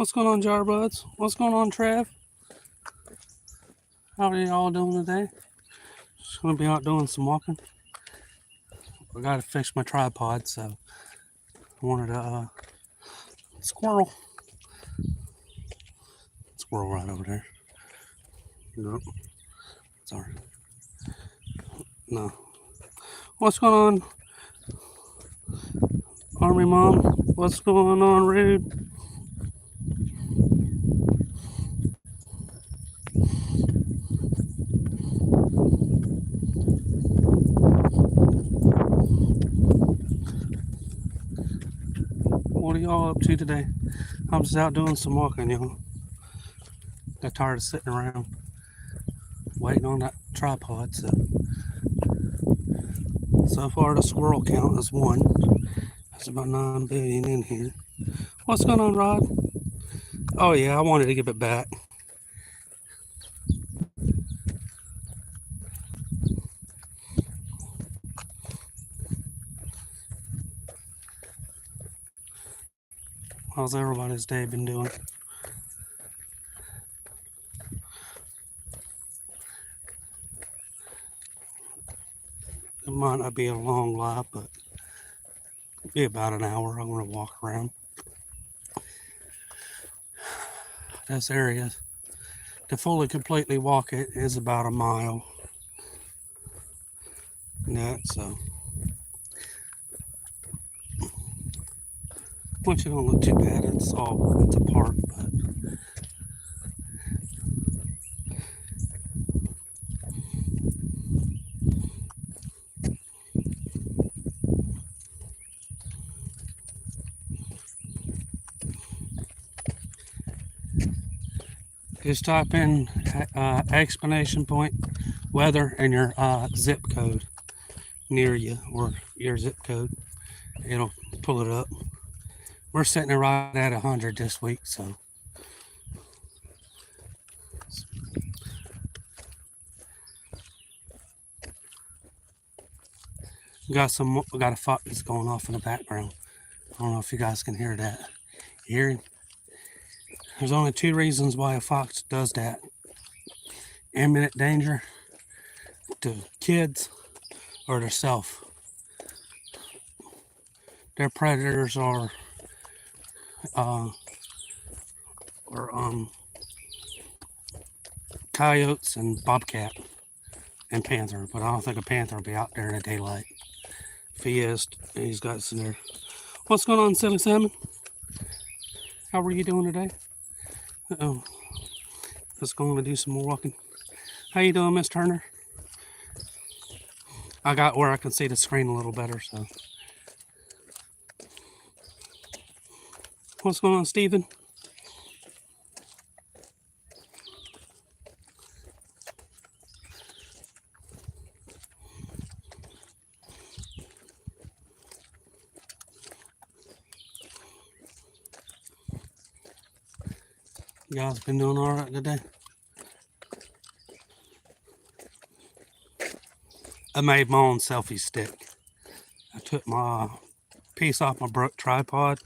What's going on, Jar Buds? What's going on, Trev? How are y'all doing today? Just gonna be out doing some walking. I gotta fix my tripod, so I wanted to squirrel right over there. Nope. Sorry. No. What's going on, Army Mom? What's going on, Rude? What are y'all up to today? I'm just out doing some walking, y'all. Got tired of sitting around waiting on that tripod, so far the squirrel count is 1. There's about 9 billion in here. What's going on, Rod? Oh yeah, I wanted to give it back. How's everybody's day been doing? It might not be a long live, but it'll be about an hour. I'm gonna walk around this area. To fully completely walk it is about a mile. So which don't look too bad. It's a park, but just type in exclamation point weather and your zip code near you, or your zip code. It'll pull it up. We're sitting right at 100 this week, so got a fox that's going off in the background. I don't know if you guys can hear that. You hear him? There's only 2 reasons why a fox does that: imminent danger to kids or themselves. Their predators are coyotes and bobcat and panther, but I don't think a panther will be out there in the daylight. If he is, he's got some there. What's going on, Silly Salmon? How are you doing today? Just going to do some more walking. How you doing, Miss Turner? I got where I can see the screen a little better, so. What's going on, Steven? You guys been doing all right today? I made my own selfie stick. I took my piece off my broke tripod,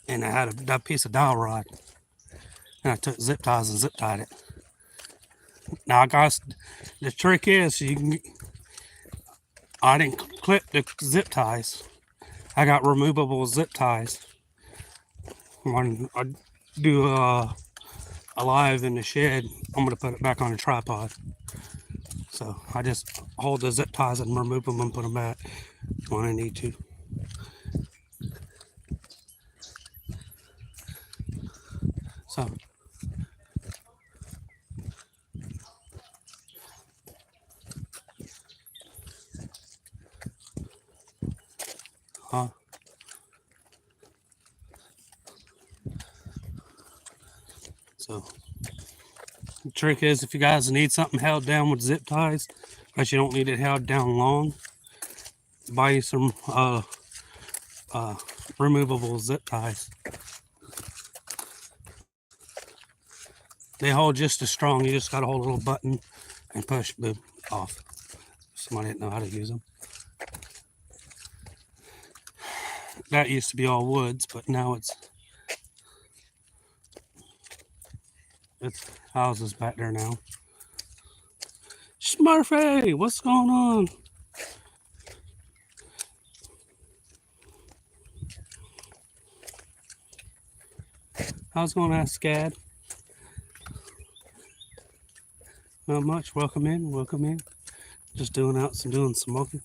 and I had that piece of dowel rod, and I took zip ties and zip tied it. Now, guys, the trick is I didn't clip the zip ties. I got removable zip ties. When I do a live in the shed, I'm gonna put it back on the tripod. So I just hold the zip ties and remove them and put them back when I need to. So the trick is, if you guys need something held down with zip ties, but you don't need it held down long, buy you some removable zip ties. They hold just as strong. You just got to hold a little button and push, boom, off. Somebody didn't know how to use them. That used to be all woods, but now it's It's houses back there now. Smurfy, what's going on? How's it going, Scad? Not much. Welcome in. Welcome in. Just doing some smoking.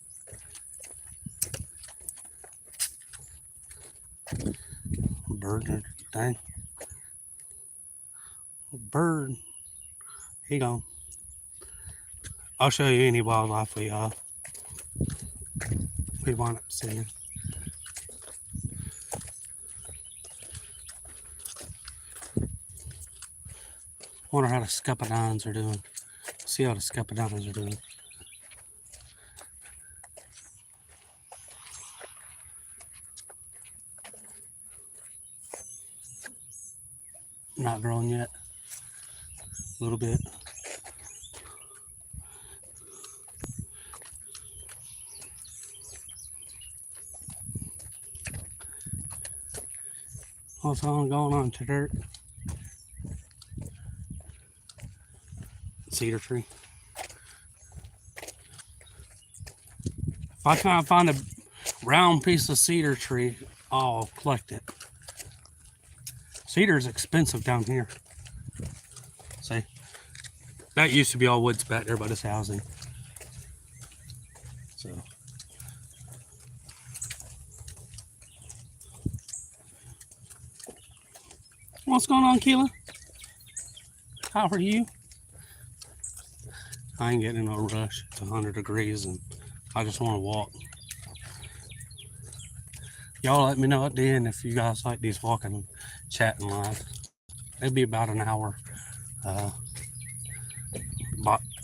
Bird, dang. Bird. He gone. I'll show you any wildlife we wind up seeing. Wonder how the scuppernines are doing. See how the scuppernines are doing. Not growing yet. A little bit. What's going on to dirt? Cedar tree. If I can't find a round piece of cedar tree, I'll collect it. Cedar is expensive down here. See, that used to be all woods back there by this housing. So, what's going on, Keela? How are you? I ain't getting in no rush. It's 100 degrees and I just want to walk. Y'all let me know at the end if you guys like these walking, chatting live. It'd be about an hour, about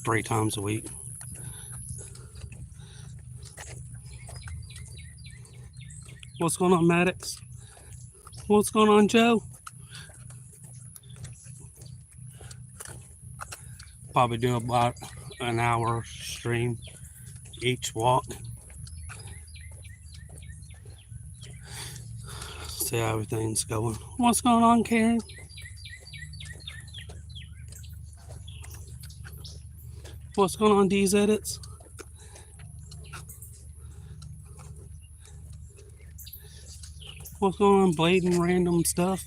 3 times a week. What's going on, Maddox? What's going on, Joe? Probably do about an hour stream each walk. See how everything's going. What's going on, Karen? What's going on, D's Edits? What's going on, blading random stuff?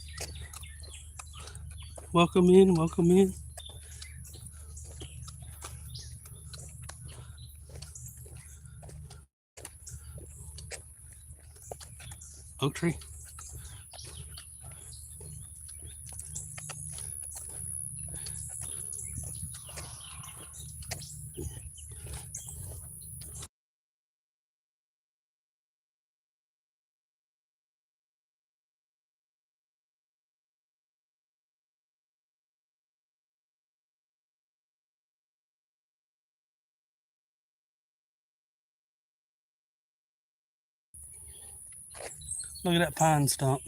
Welcome in, welcome in. Oak tree. Look at that pine stump.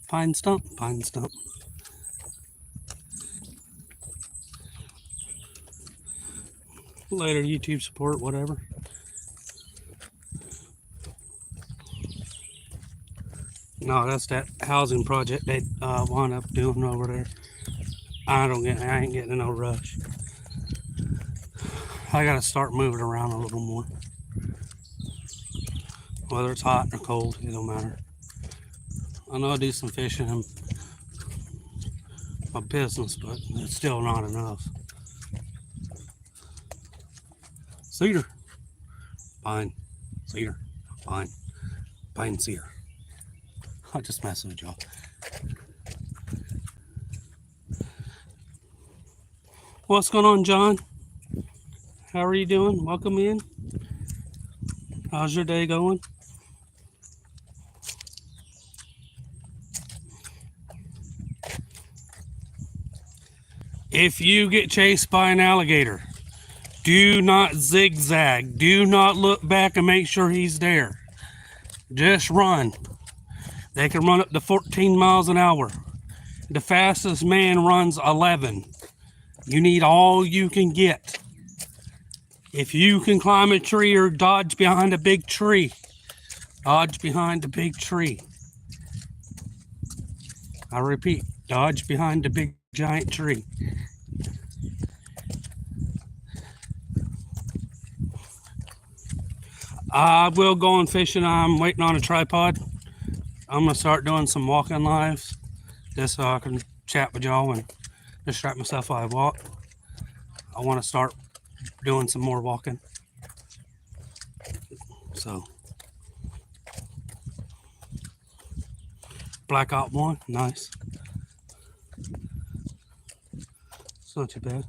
Pine stump, pine stump. Later, YouTube support, whatever. No, that's that housing project they wound up doing over there. I ain't getting in no rush. I gotta start moving around a little more. Whether it's hot or cold, it don't matter. I know I do some fishing in my business, but it's still not enough. Cedar, pine, cedar, pine, pine, cedar. I just messing with y'all. What's going on, John? How are you doing? Welcome in. How's your day going? If you get chased by an alligator, do not zigzag. Do not look back and make sure he's there. Just run. They can run up to 14 miles an hour. The fastest man runs 11. You need all you can get. If you can climb a tree or dodge behind a big tree, dodge behind a big tree. I repeat, dodge behind a big giant tree. I will go on fishing. I'm waiting on a tripod. I'm gonna start doing some walking lives just so I can chat with y'all and distract myself while I walk. I want to start doing some more walking. So, Black Op 1, nice. It's not too bad.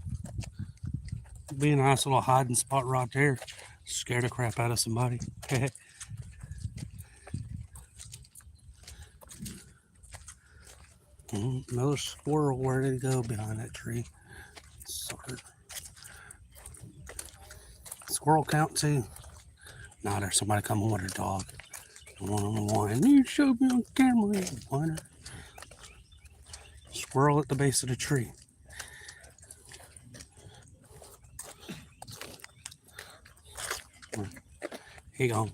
Be a nice little hiding spot right there. Scare the crap out of somebody. Another squirrel. Where did he go behind that tree? Sorry. Squirrel count too. Nah, there's somebody coming with a dog. One on the one. You showed me on camera, you whiner. Squirrel at the base of the tree. He gone.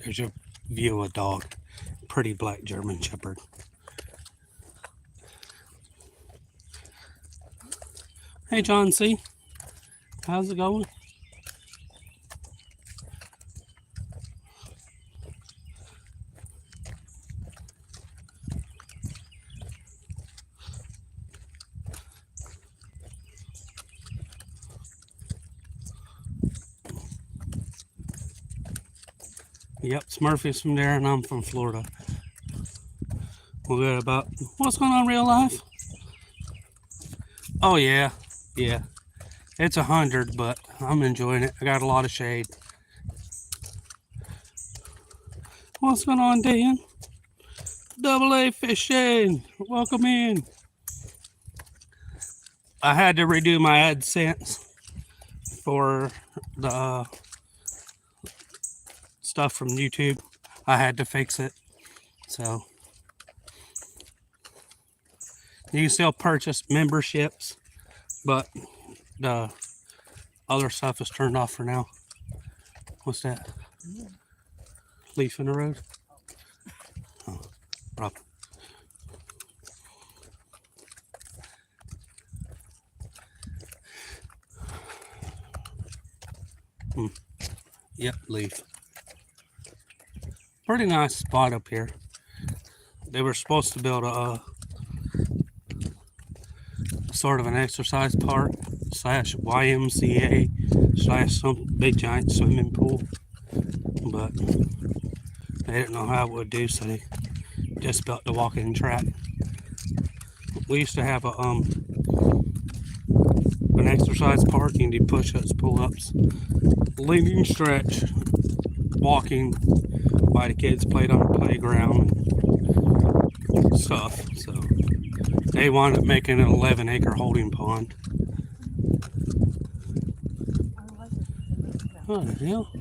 There's your view of a dog. Pretty black German Shepherd. Hey, John C. How's it going? Yep, Smurfy's from there and I'm from Florida. We're good about what's going on in real life? Oh yeah, yeah. It's 100, but I'm enjoying it. I got a lot of shade. What's going on, Dan? Double A fishing. Welcome in. I had to redo my AdSense for the stuff from YouTube. I had to fix it. So you can still purchase memberships, but the other stuff is turned off for now. What's that? Leaf in the road? Oh, rock. Yep, leaf. Pretty nice spot up here. They were supposed to build a sort of an exercise park / YMCA / some big giant swimming pool, but they didn't know how it would do, so they just built the walking track. We used to have an exercise park. You can do push-ups, pull-ups, leaning stretch, walking while the kids played on the playground and stuff. So they wound up making an 11-acre holding pond. What the hell?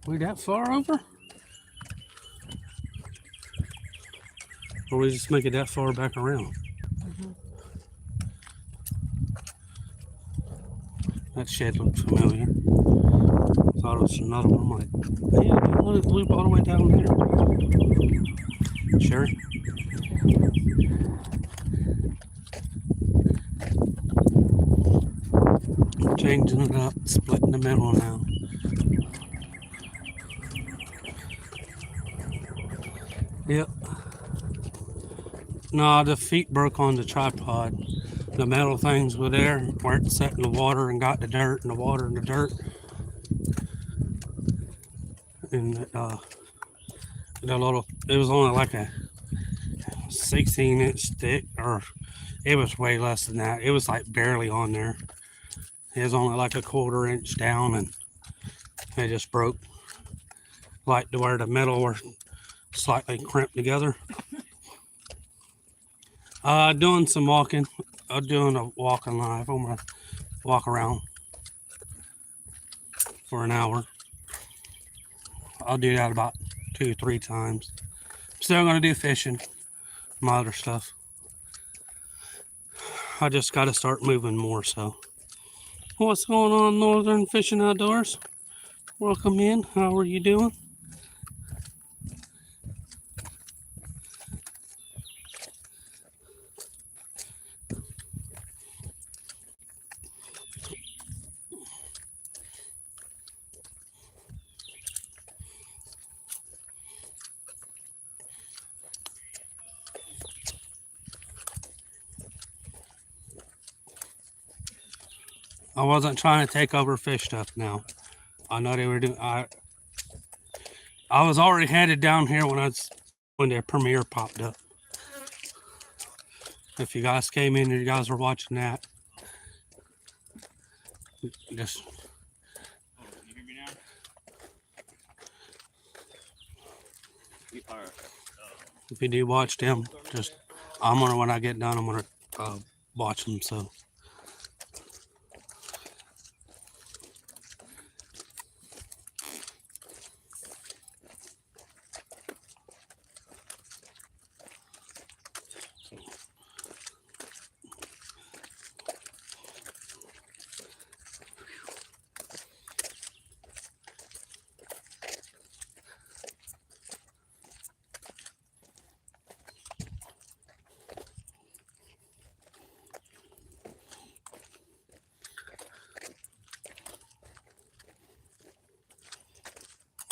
We that far over? Or we just make it that far back around? That shed looked familiar. Thought it was another one. I'm like, man, what is loop all the way down there? Sure. Changing it up, splitting the middle now. Yep. No, the feet broke on the tripod. The metal things were there where it set in the water and got the dirt and the water and the dirt. And it was only like a 16-inch stick, or it was way less than that. It was like barely on there. It was only like a 1/4 inch down, and it just broke. Like to where the metal were slightly crimped together. Doing some walking. Doing a walking live. I'm gonna walk around for an hour. I'll do that about 2-3 times. Still gonna do fishing, my other stuff. I just gotta start moving more. So, what's going on, Northern Fishing Outdoors? Welcome in. How are you doing? I wasn't trying to take over fish stuff now. I know they were doing. I was already headed down here when their premiere popped up. If you guys came in and you guys were watching that, just. Can you hear me now? If you do watch them, just when I get done, I'm gonna watch them. So.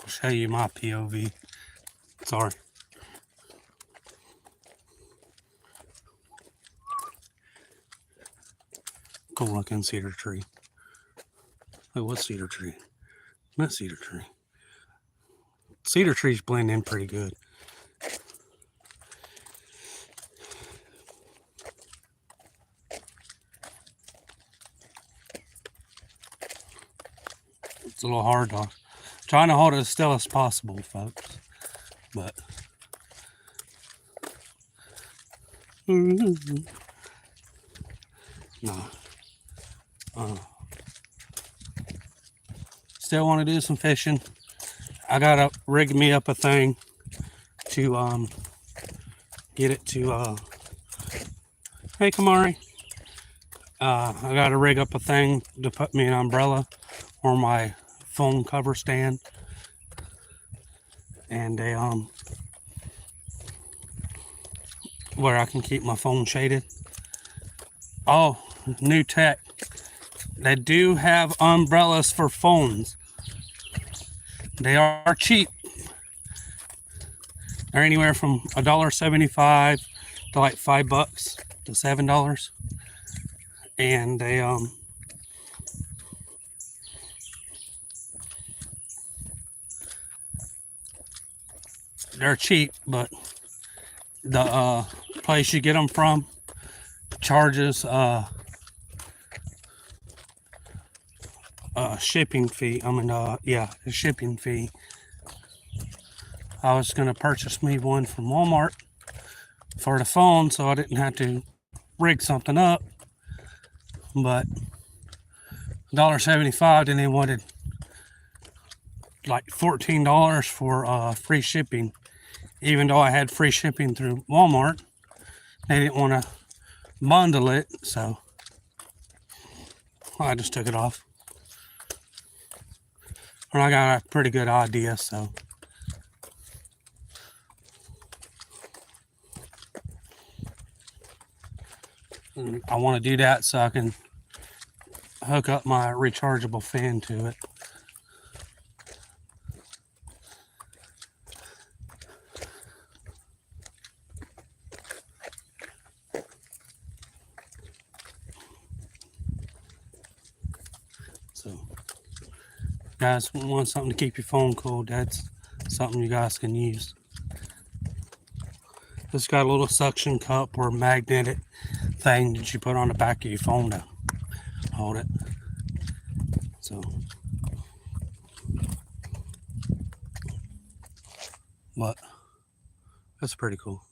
I'll show you my POV. Sorry. Cool looking cedar tree. Wait, what cedar tree? Not cedar tree. Cedar trees blend in pretty good. It's a little hard to trying to hold it as still as possible, folks. But no. Still want to do some fishing. I gotta rig me up a thing to get it to hey Kamari. I gotta rig up a thing to put me an umbrella or my phone cover stand and a where I can keep my phone shaded. Oh, new tech. They do have umbrellas for phones. They are cheap. They're anywhere from $1.75 to like $5 to $7. And they they're cheap, but the place you get them from charges a shipping fee. A shipping fee. I was gonna purchase me one from Walmart for the phone so I didn't have to rig something up, but $1.75, then they wanted like $14 for free shipping. Even though I had free shipping through Walmart, they didn't want to bundle it, so I just took it off. And I got a pretty good idea, so and I want to do that so I can hook up my rechargeable fan to it. So, guys, want something to keep your phone cool? That's something you guys can use. It's got a little suction cup or magnetic thing that you put on the back of your phone to hold it. So, but that's pretty cool.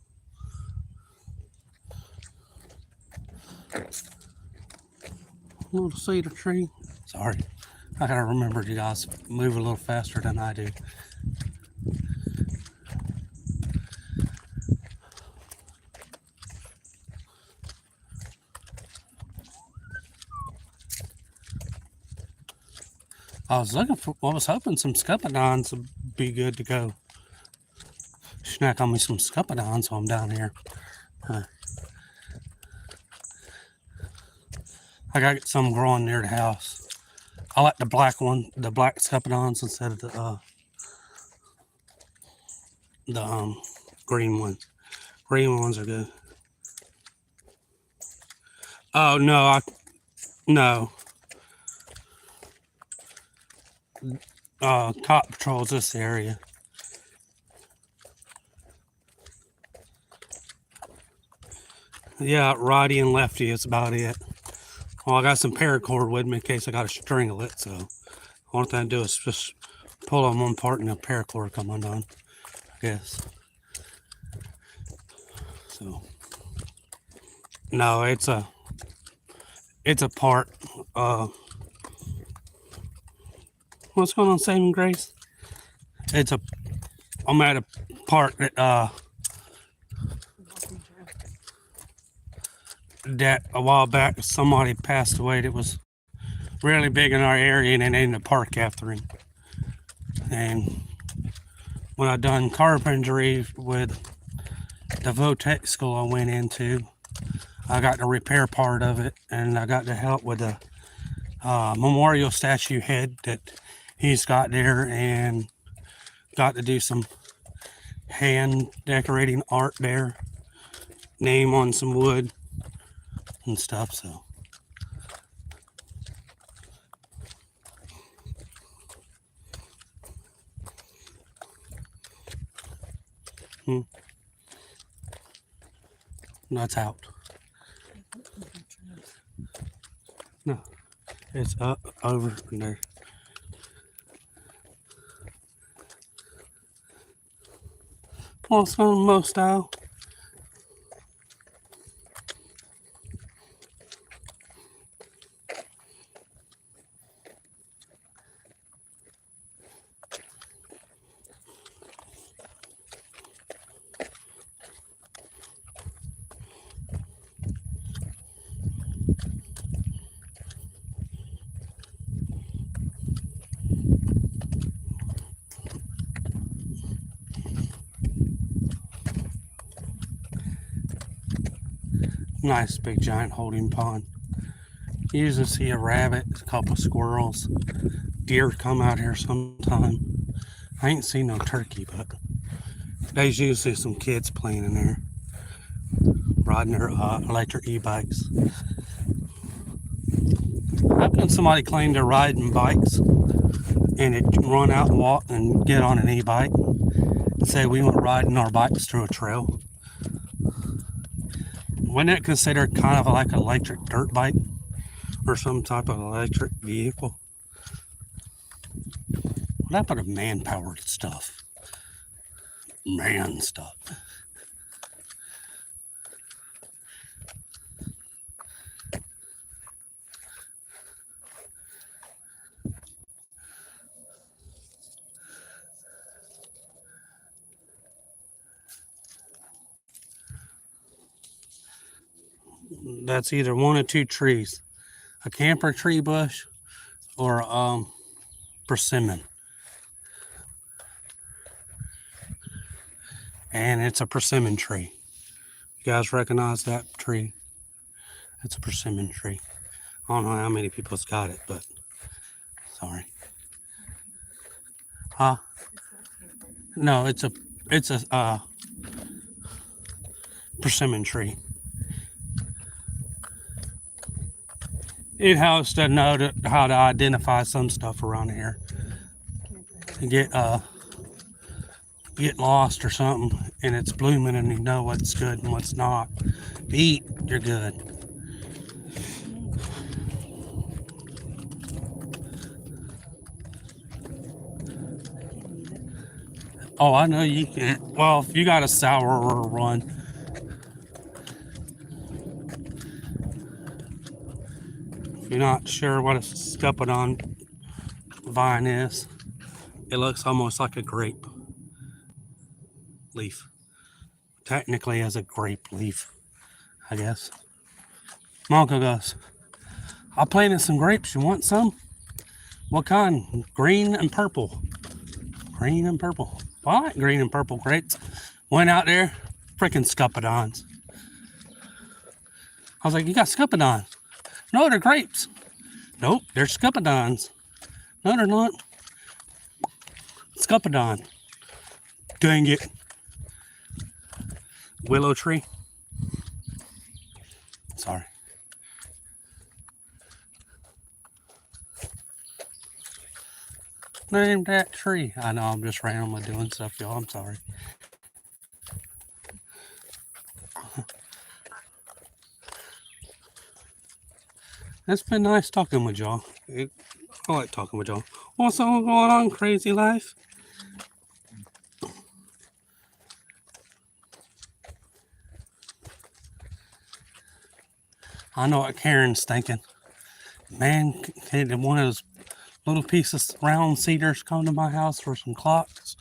Little cedar tree. Sorry, I gotta remember you guys move a little faster than I do. I was looking for, I was hoping some scuppernines would be good to go. Snack on me some scuppernines while I'm down here. I got some growing near the house. I like the black one, the black scuppernines instead of the green ones. Green ones are good. Oh no, no. Cop patrols this area. Yeah, righty and lefty is about it. Well, I got some paracord with me in case I got to strangle it, so all I do is just pull on one part and the paracord come undone. Yes. So no, it's a part. What's going on, Saving Grace? I'm at a part that a while back somebody passed away that was really big in our area, and they named a park after him. And when I done carpentry with the Votech school I went into, I got to repair part of it, and I got to help with the memorial statue head that he's got there, and got to do some hand decorating art there, name on some wood and stuff. So that's out. No, it's up over from there. What's on most style? Nice big giant holding pond. You usually see a rabbit, a couple squirrels, deer come out here sometime. I ain't seen no turkey, but there's usually some kids playing in there, riding their electric e-bikes. How can somebody claim they're riding bikes and it run out and walk and get on an e-bike and say we went riding our bikes through a trail? Wouldn't it considered kind of like an electric dirt bike or some type of electric vehicle? What happened to man-powered stuff? Man stuff. That's either one of two trees, a camper tree bush or persimmon. And it's a persimmon tree. You guys recognize that tree? It's a persimmon tree. I don't know how many people's got it, but sorry. Huh? No, it's a persimmon tree. It helps to know how to identify some stuff around here. Get lost or something and it's blooming and you know what's good and what's not. Eat, you're good. Oh, I know you can. Well, if you got a sour one, if you're not sure what a scuppernine vine is, it looks almost like a grape leaf. Technically as a grape leaf, I guess. My uncle goes, I planted some grapes, you want some? What kind? Green and purple. Green and purple. Well, I like green and purple grapes. Went out there, freaking scuppernongs. I was like, you got scuppernongs? No, they're grapes. Nope, they're scuppernongs. No, they're not. Scuppernong. Dang it. Willow tree. Sorry. Name that tree. I know I'm just randomly doing stuff, y'all. I'm sorry. It's been nice talking with y'all. I like talking with y'all. What's all going on, crazy life? I know what Karen's thinking. Man, can one of those little pieces of round cedars come to my house for some clocks?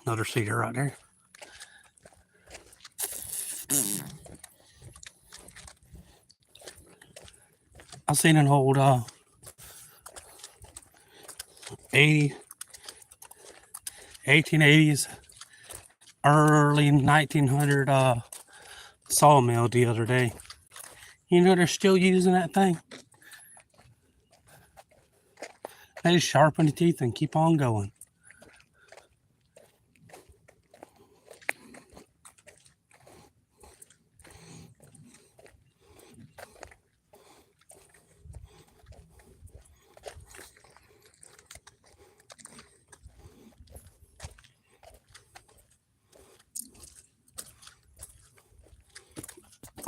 Another cedar right there. I seen an old 1880s, early 1900 sawmill the other day. You know they're still using that thing. They just sharpen the teeth and keep on going.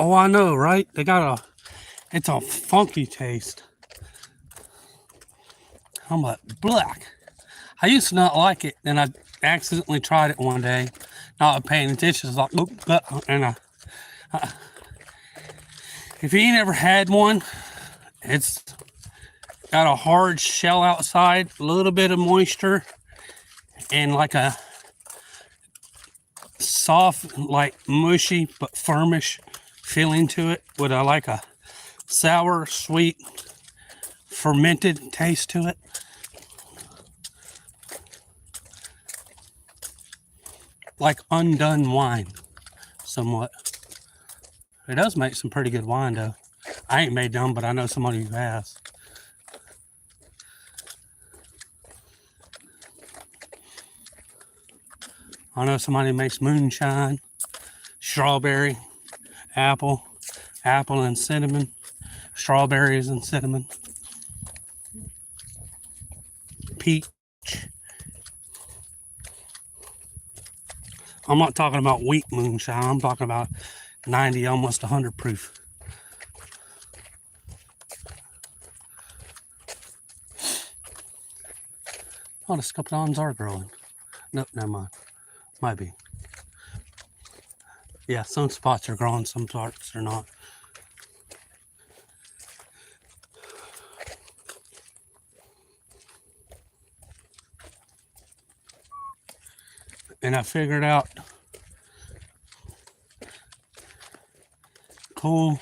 Oh, I know, right? They got it's a funky taste. I'm like, black. I used to not like it, and I accidentally tried it one day, not paying attention. It's like, oop, and if you ain't ever had one, it's got a hard shell outside, a little bit of moisture, and like a soft, like mushy but firmish feeling to it, with like a sour, sweet, fermented taste to it. Like undone wine, somewhat. It does make some pretty good wine, though. I ain't made none, but I know somebody who has. I know somebody who makes moonshine, strawberry, apple and cinnamon, strawberries and cinnamon, peach. I'm not talking about wheat moonshine. I'm talking about 90, almost 100 proof. Oh, the scuppernongs are growing. Nope, never mind. Might be. Yeah, some spots are growing, some spots are not. And I figured out cool,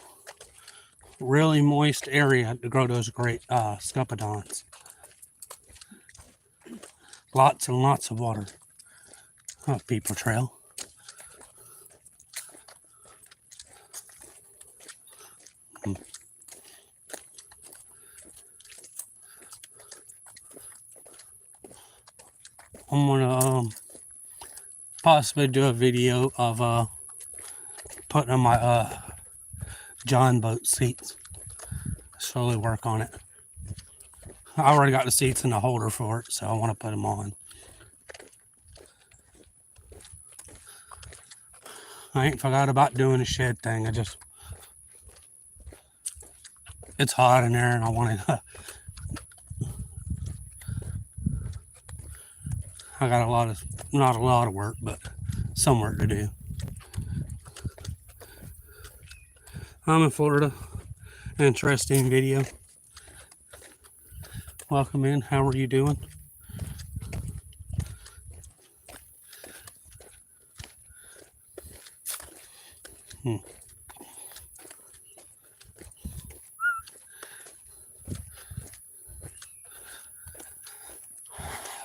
really moist area to grow those great scuppernongs. Lots and lots of water. Oh, paper trail. I'm gonna possibly do a video of putting on my John boat seats. Slowly work on it. I already got the seats in the holder for it, so I want to put them on. I ain't forgot about doing the shed thing. It's hot in there and I wanted I got not a lot of work, but some work to do. I'm in Florida. Interesting video. Welcome in. How are you doing?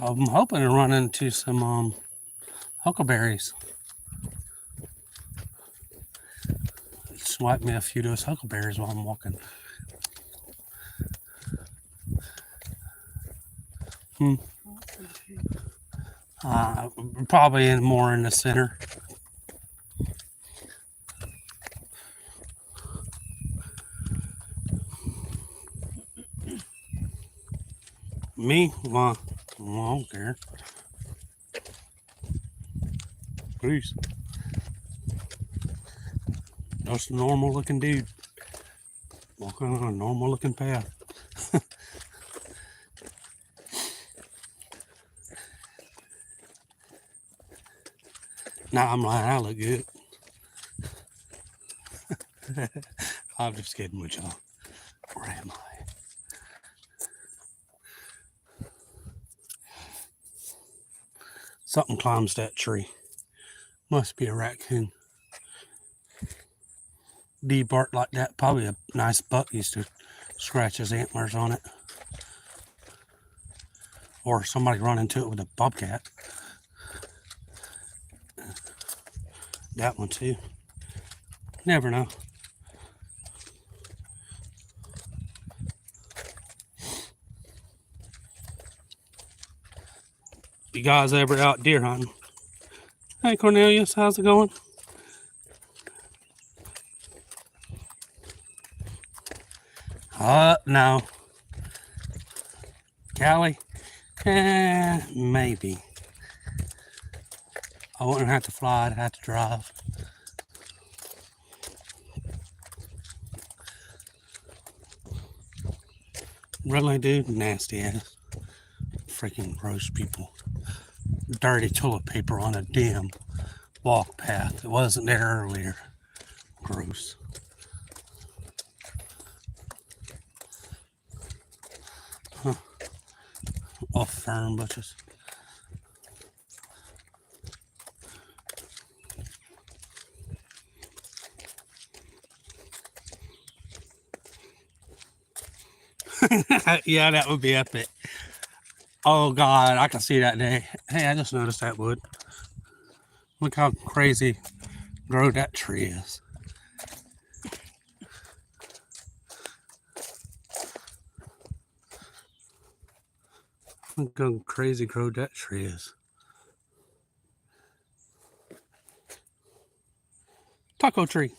I'm hoping to run into some huckleberries. Swipe me a few of those huckleberries while I'm walking. Probably more in the center. Me? Well, I don't care. Peace. Just a normal looking dude. Walking on a normal looking path. Nah, I'm lying. I look good. I'm just kidding with y'all. Where am I? Something climbs that tree. Must be a raccoon. Deep bark like that. Probably a nice buck used to scratch his antlers on it. Or somebody run into it with a bobcat. That one too. Never know. You guys ever out deer hunting? Hey Cornelius, how's it going? No. Callie? Maybe. I wouldn't have to fly, I'd have to drive. Really, dude? Nasty ass. Freaking gross people. Dirty toilet paper on a damn walk path. It wasn't there earlier. Gross. Huh. Off fern bushes. Yeah, that would be epic. Oh God, I can see that day. Hey, I just noticed that wood. Look how crazy grown that tree is. Look how crazy grown that tree is. Taco tree.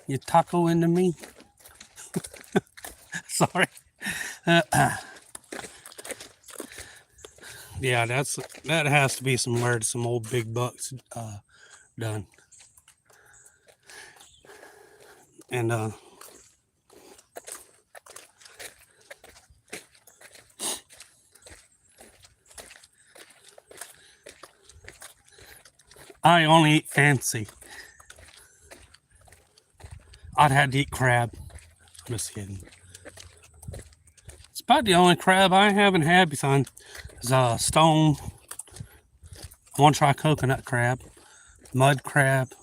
You taco into me? Sorry. Yeah, that has to be where some old big bucks done. And I only eat fancy. I'd had to eat crab. Just kidding. It's about the only crab I haven't had besides stone. I want to try coconut crab, mud crab,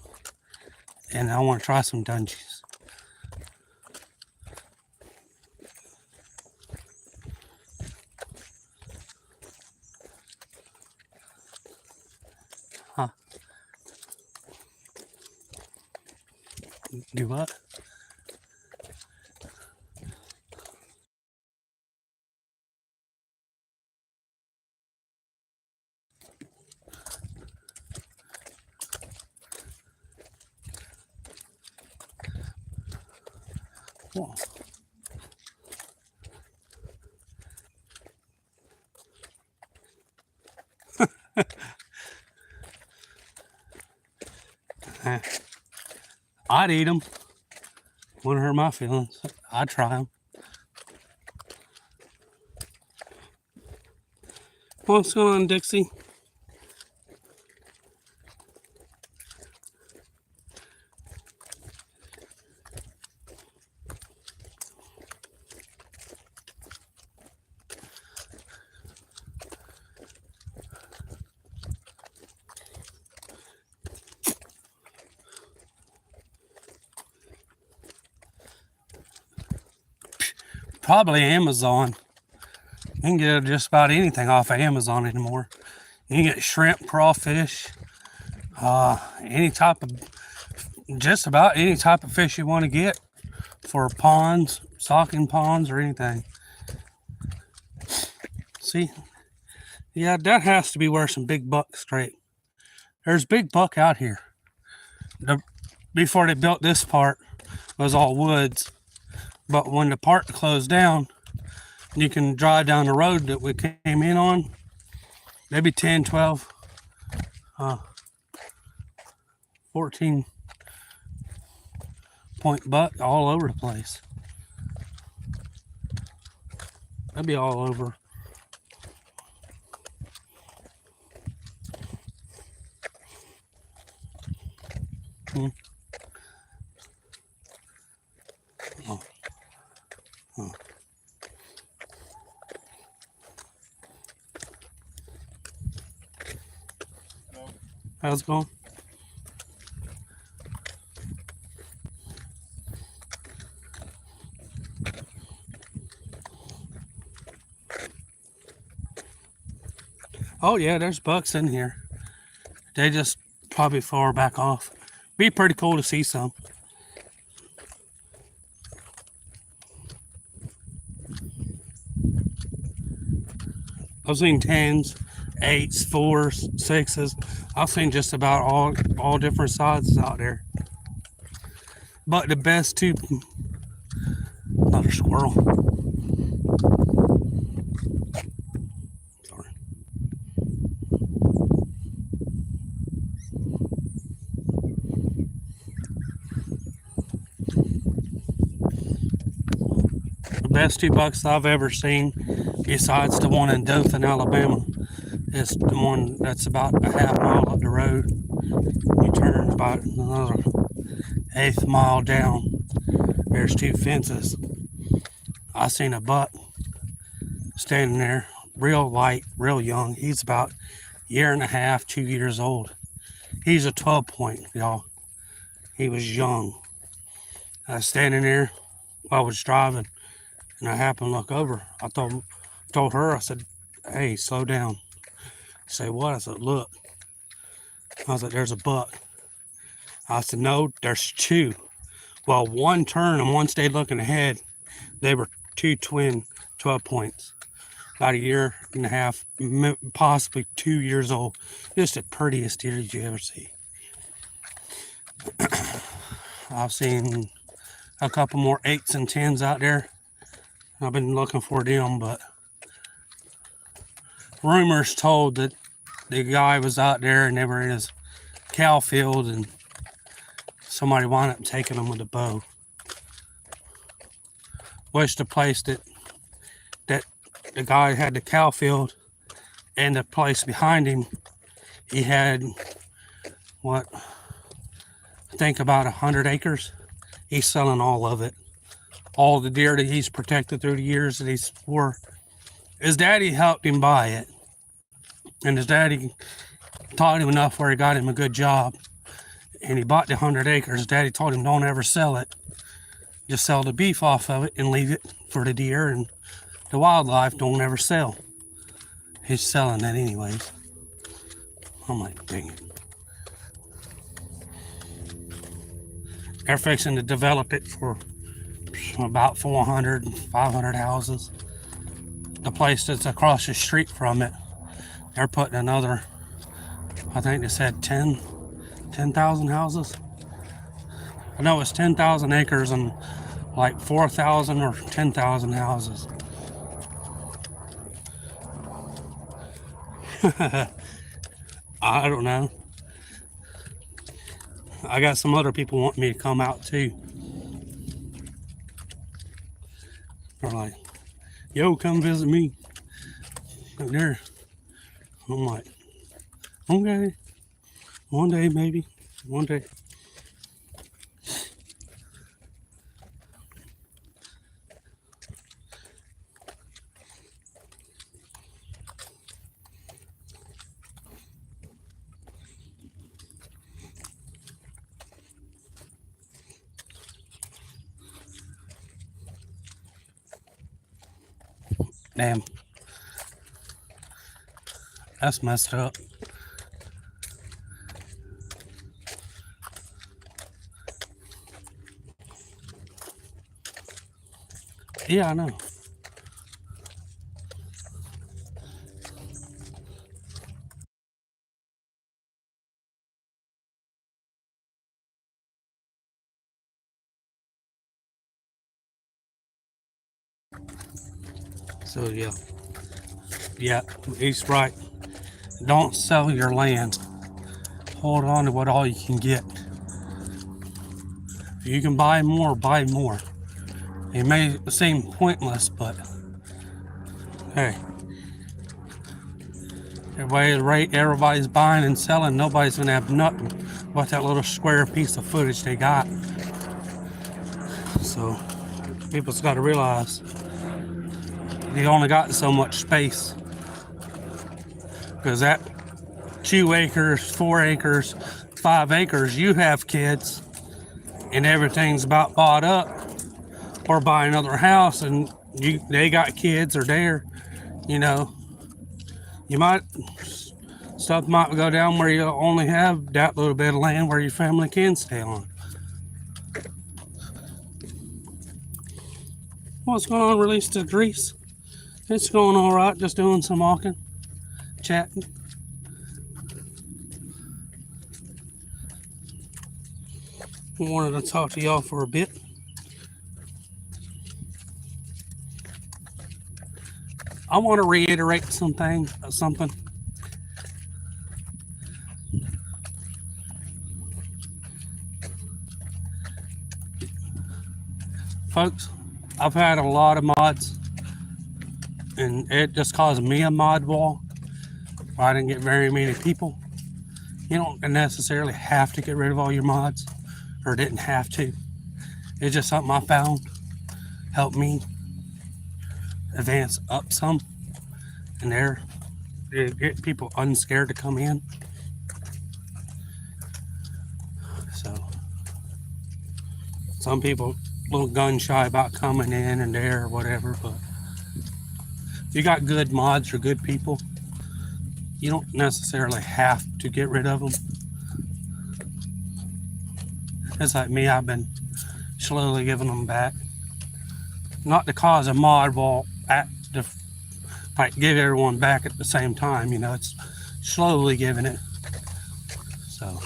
and I want to try some dungeons. Huh? Do what? Whoa. I'd eat them. Wouldn't hurt my feelings. I'd try them. What's going on, Dixie? Probably Amazon. You can get just about anything off of Amazon anymore. You can get shrimp, crawfish, any type of, just about any type of fish you want to get for ponds, stocking ponds, or anything. See, yeah, that has to be where some big buck scrape. There's big buck out here. Before they built this part, it was all woods. But when the park closed down, you can drive down the road that we came in on, maybe 10, 12, 14 point buck all over the place. That'd be all over. Oh. Oh. How's it going? Oh yeah, there's bucks in here. They just probably far back off. Be pretty cool to see some. I've seen 10s, 8s, 4s, 6s. I've seen just about all different sizes out there. But the best two, another squirrel. Sorry. The best two bucks I've ever seen, besides the one in Dothan, Alabama, is the one that's about a half mile up the road. You turn about another 1/8 mile down. There's two fences. I seen a buck standing there, real light, real young. He's about 1.5 years, 2 years old. He's a 12 point, y'all. He was young. I was standing there while I was driving, and I happened to look over. I told her, I said, "Hey, slow down." She said, "What?" I said, "Look." I was like, "There's a buck." I said, "No, there's two." Well, one turned and one stayed looking ahead. They were two twin 12 points, about 1.5 years, possibly 2 years old. Just the prettiest deer you ever see. I've seen a couple more 8s and 10s out there. I've been looking for them, but rumors told that the guy was out there and they were in his cow field and somebody wound up taking him with a bow. Wish the place that the guy had the cow field and the place behind him, he had what, I think about 100 acres. He's selling all of it. All the deer that he's protected through the years that he's for. His daddy helped him buy it. And his daddy taught him enough where he got him a good job. And he bought the 100 acres. His daddy told him, don't ever sell it. Just sell the beef off of it and leave it for the deer, and the wildlife don't ever sell. He's selling that anyways. I'm like, dang it. They're fixing to develop it for about 400, 500 houses. The place that's across the street from it, they're putting another, I think they said 10,000 houses. I know it's 10,000 acres and like 4,000 or 10,000 houses. I don't know. I got some other people wanting me to come out too. They're like, yo, come visit me. And there. I'm like, okay. One day, maybe. One day. Damn. That's messed up. Yeah, I know. So yeah, he's right. Don't sell your land. Hold on to what all you can get. If you can buy more, buy more. It may seem pointless, but hey, everybody's buying and selling. Nobody's gonna have nothing but that little square piece of footage they got. So people's got to realize you only got so much space, because that 2 acres, 4 acres, 5 acres, you have kids, and everything's about bought up, or buy another house, and they got kids, or they're, you know, you might stuff might go down where you only have that little bit of land where your family can stay on. What's going on, release to Greece? It's going all right, just doing some walking, chatting. Wanted to talk to y'all for a bit. I want to reiterate something. Folks, I've had a lot of mods, and it just caused me a mod wall. I didn't get very many people. You don't necessarily have to get rid of all your mods, or didn't have to. It's just something I found helped me advance up some, and there get people unscared to come in. So some people a little gun shy about coming in and there or whatever, but if you got good mods or good people, you don't necessarily have to get rid of them. It's like me, I've been slowly giving them back. Not to cause a mod wall to like give everyone back at the same time, it's slowly giving it. So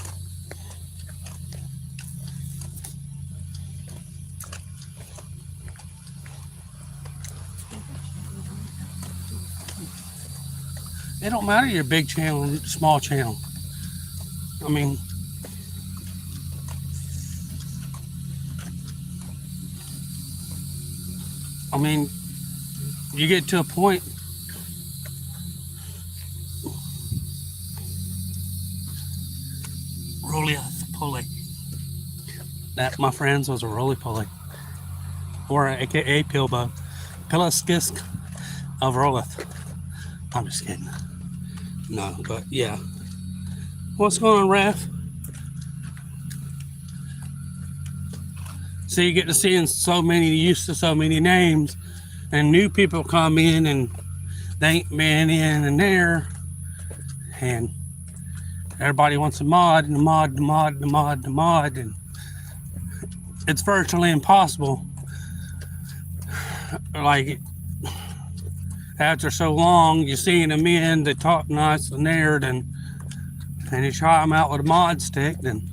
it don't matter your big channel, small channel. I mean, you get to a point. Roly-poly. That, my friends, was a roly-poly, or aka Pilbo, Pilaskisk of Rolith. I'm just kidding. No, but yeah. What's going on, Raph? So you get to seeing used to so many names, and new people come in and they ain't been in and there, and everybody wants a mod and a mod, and it's virtually impossible. Like, after so long, you're seeing them in, they talk nice and there, and you try them out with a mod stick, then,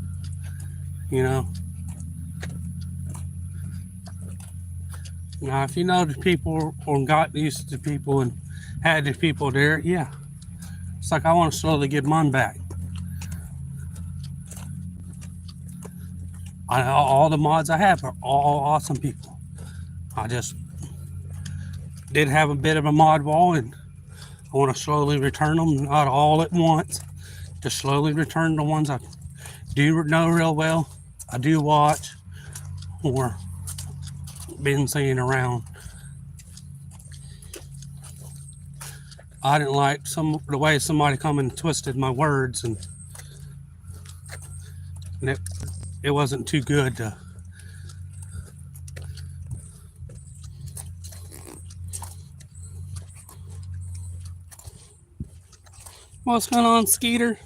Now, if you know the people or got used to people and had the people there, yeah. It's like I want to slowly get mine back. All the mods I have are all awesome people. I just did have a bit of a mod wall, and I want to slowly return them, not all at once. Just slowly return the ones I do know real well, I do watch, or been seeing around. I didn't like the way somebody come and twisted my words, and it wasn't too good to. What's going on, Skeeter?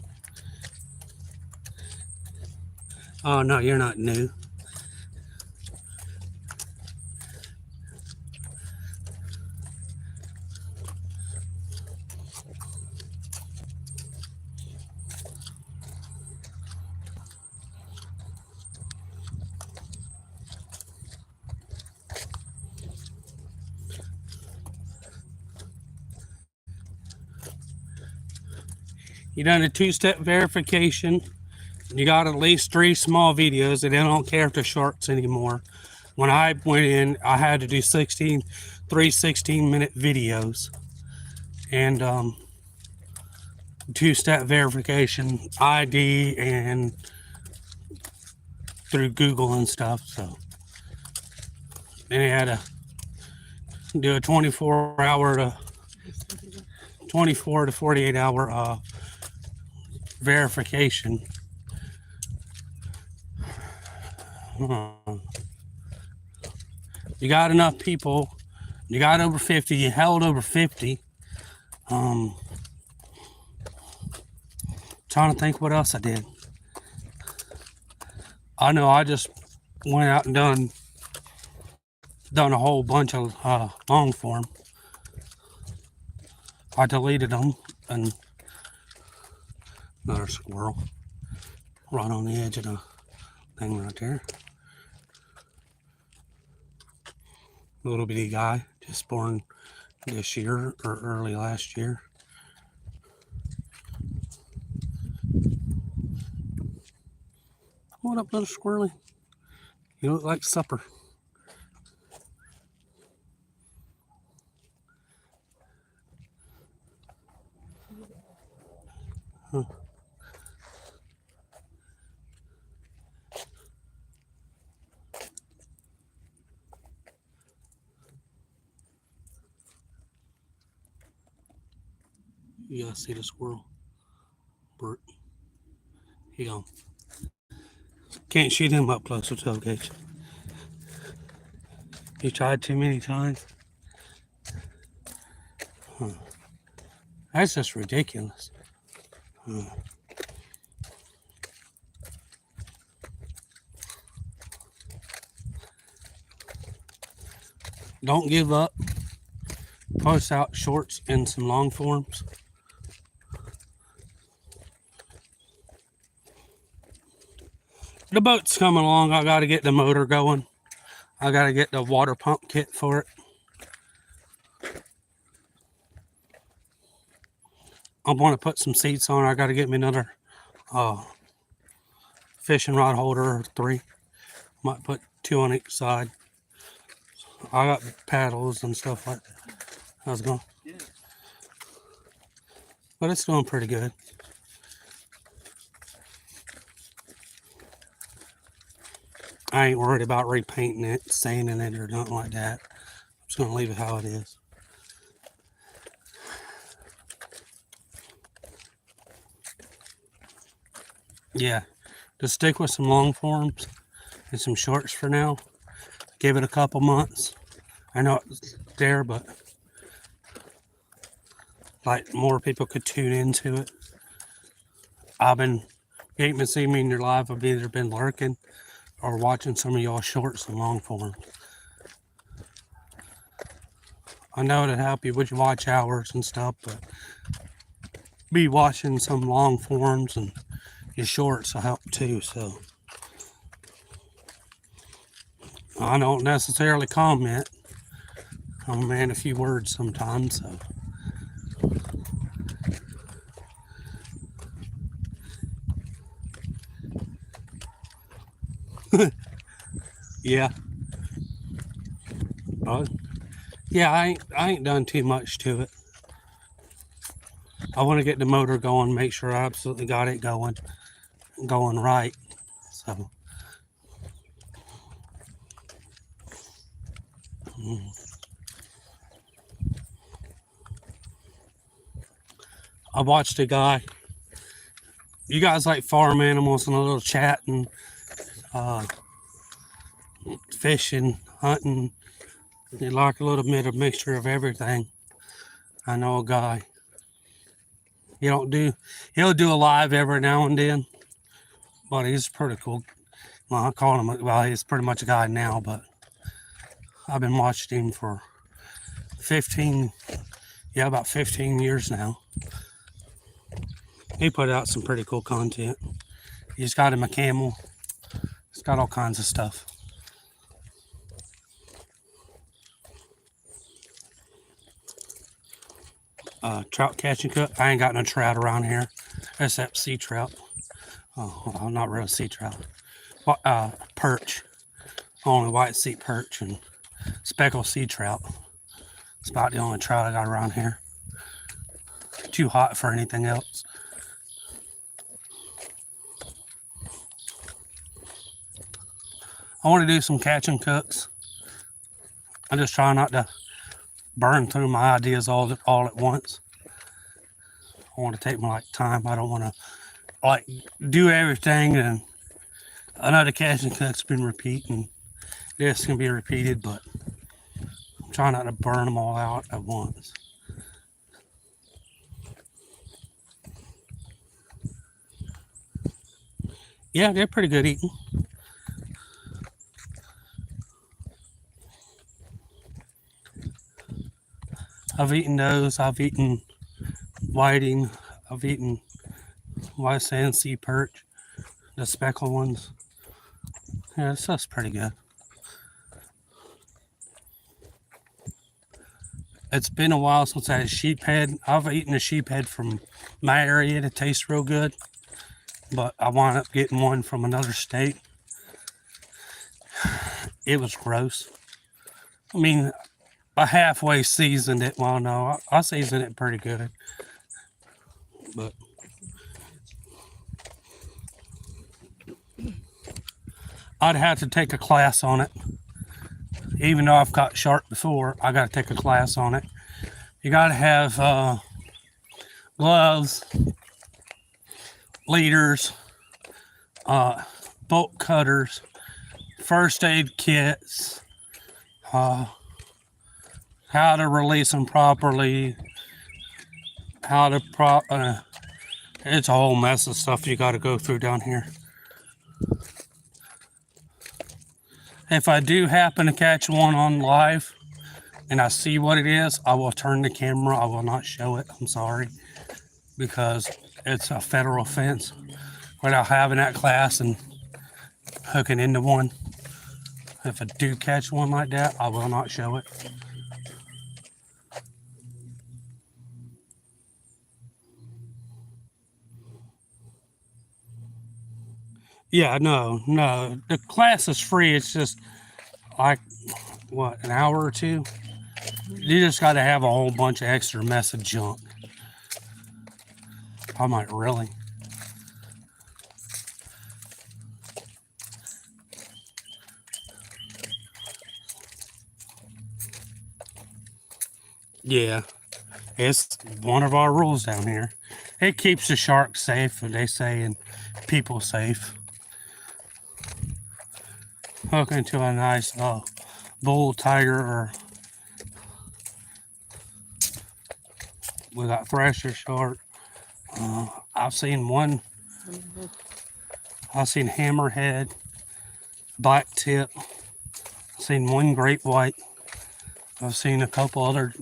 Oh, no, you're not new. You done a two-step verification. You got at least 3 small videos, and they don't care if they're shorts anymore. When I went in, I had to do 3 16-minute videos. And two-step verification, ID, and through Google and stuff. So then I had to do a 24 to 48 hour verification. You got enough people. You got over 50. You held over 50. Trying to think what else I did. I know I just went out and done a whole bunch of long form. I deleted them, and another squirrel right on the edge of the thing right there. Little bitty guy, just born this year or early last year. What up, little squirrely? You look like supper. Huh. You gotta see the squirrel. Bert. He gone. Can't shoot him up close with 12 gauge. He tried too many times. Huh. That's just ridiculous. Huh. Don't give up. Post out shorts and some long forms. The boat's coming along. I got to get the motor going. I got to get the water pump kit for it. I want to put some seats on. I got to get me another fishing rod holder or 3. Might put 2 on each side. I got paddles and stuff like that. How's it going? Yeah. But it's going pretty good. I ain't worried about repainting it, sanding it, or nothing like that. I'm just going to leave it how it is. Yeah, just stick with some long forms and some shorts for now. Give it a couple months. I know it's there, but like more people could tune into it. You ain't been seeing me in your live. I've either been lurking or watching some of y'all shorts and long forms. I know it'll help you with your watch hours and stuff, but be watching some long forms and your shorts will help too. So I don't necessarily comment. I'm a man a few words sometimes, so. Yeah. Yeah, I ain't done too much to it. I want to get the motor going, make sure I absolutely got it going right. So. I watched a guy. You guys like farm animals and a little chatting, fishing, hunting. You like a little bit of mixture of everything. I know a guy. He'll do a live every now and then, but he's pretty cool. Well, I call him, well, he's pretty much a guy now, but I've been watching him for about 15 years now. He put out some pretty cool content. He's got him a camel. He's got all kinds of stuff. Trout catching cook. I ain't got no trout around here except sea trout. Oh, well, not real sea trout. Perch. Only white sea perch and speckled sea trout. It's about the only trout I got around here. Too hot for anything else. I want to do some catch and cooks. I just try not to burn through my ideas all at once. I want to take my time. I don't want to do everything and another catch and cook's been repeating. This can be repeated, but I'm trying not to burn them all out at once. Yeah, they're pretty good eating. I've eaten those. I've eaten whiting. I've eaten white sand sea perch, the speckled ones. Yeah, that's pretty good. It's been a while since I had a sheephead. I've eaten a sheephead from my area. It tastes real good, but I wound up getting one from another state. It was gross. I mean, I halfway seasoned it. Well, no, I seasoned it pretty good, but I'd have to take a class on it. Even though I've caught shark before, I got to take a class on it. You got to have gloves, leaders, bolt cutters, first aid kits, how to release them properly, it's a whole mess of stuff you got to go through down here. If I do happen to catch one on live and I see what it is, I will turn the camera. I will not show it. I'm sorry, because it's a federal offense without having that class and hooking into one. If I do catch one like that, I will not show it. Yeah, no. The class is free. It's just like, what, an hour or two? You just got to have a whole bunch of extra mess of junk. I might really. Yeah, it's one of our rules down here. It keeps the sharks safe, they say, and people safe. Hook into a nice bull, tiger, or we got thresher shark. I've seen hammerhead, black tip. I've seen one great white. I've seen a couple other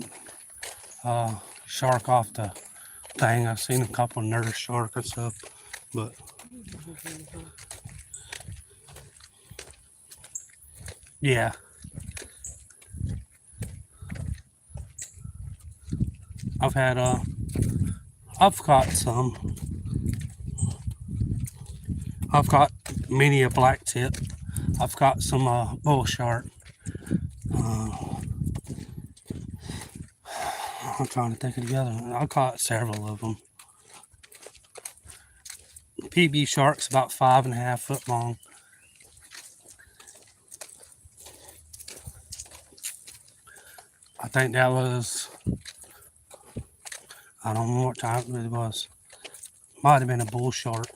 shark off the thing. I've seen a couple nurse shark and stuff, but yeah. I've caught some. I've caught many a black tip. I've caught some bull shark. I'm trying to think it together. I caught several of them. PB shark's about 5.5 foot long. I think that was, I don't know what type it was. Might have been a bull shark.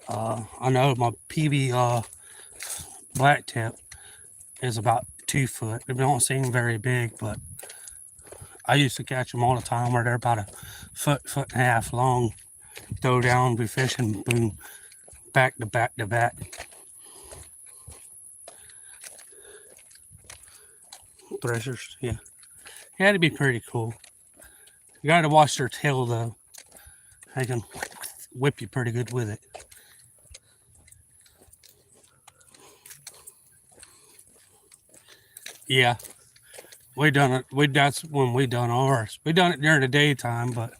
I know my PB black tip is about 2 foot. They don't seem very big, but I used to catch them all the time where they're about a foot and a half long. Throw down, be fishing, boom, back to back to back. Threshers, yeah. Yeah, it'd be pretty cool. You gotta watch their tail though. They can whip you pretty good with it. Yeah, we done it. That's when we done ours. We done it during the daytime, but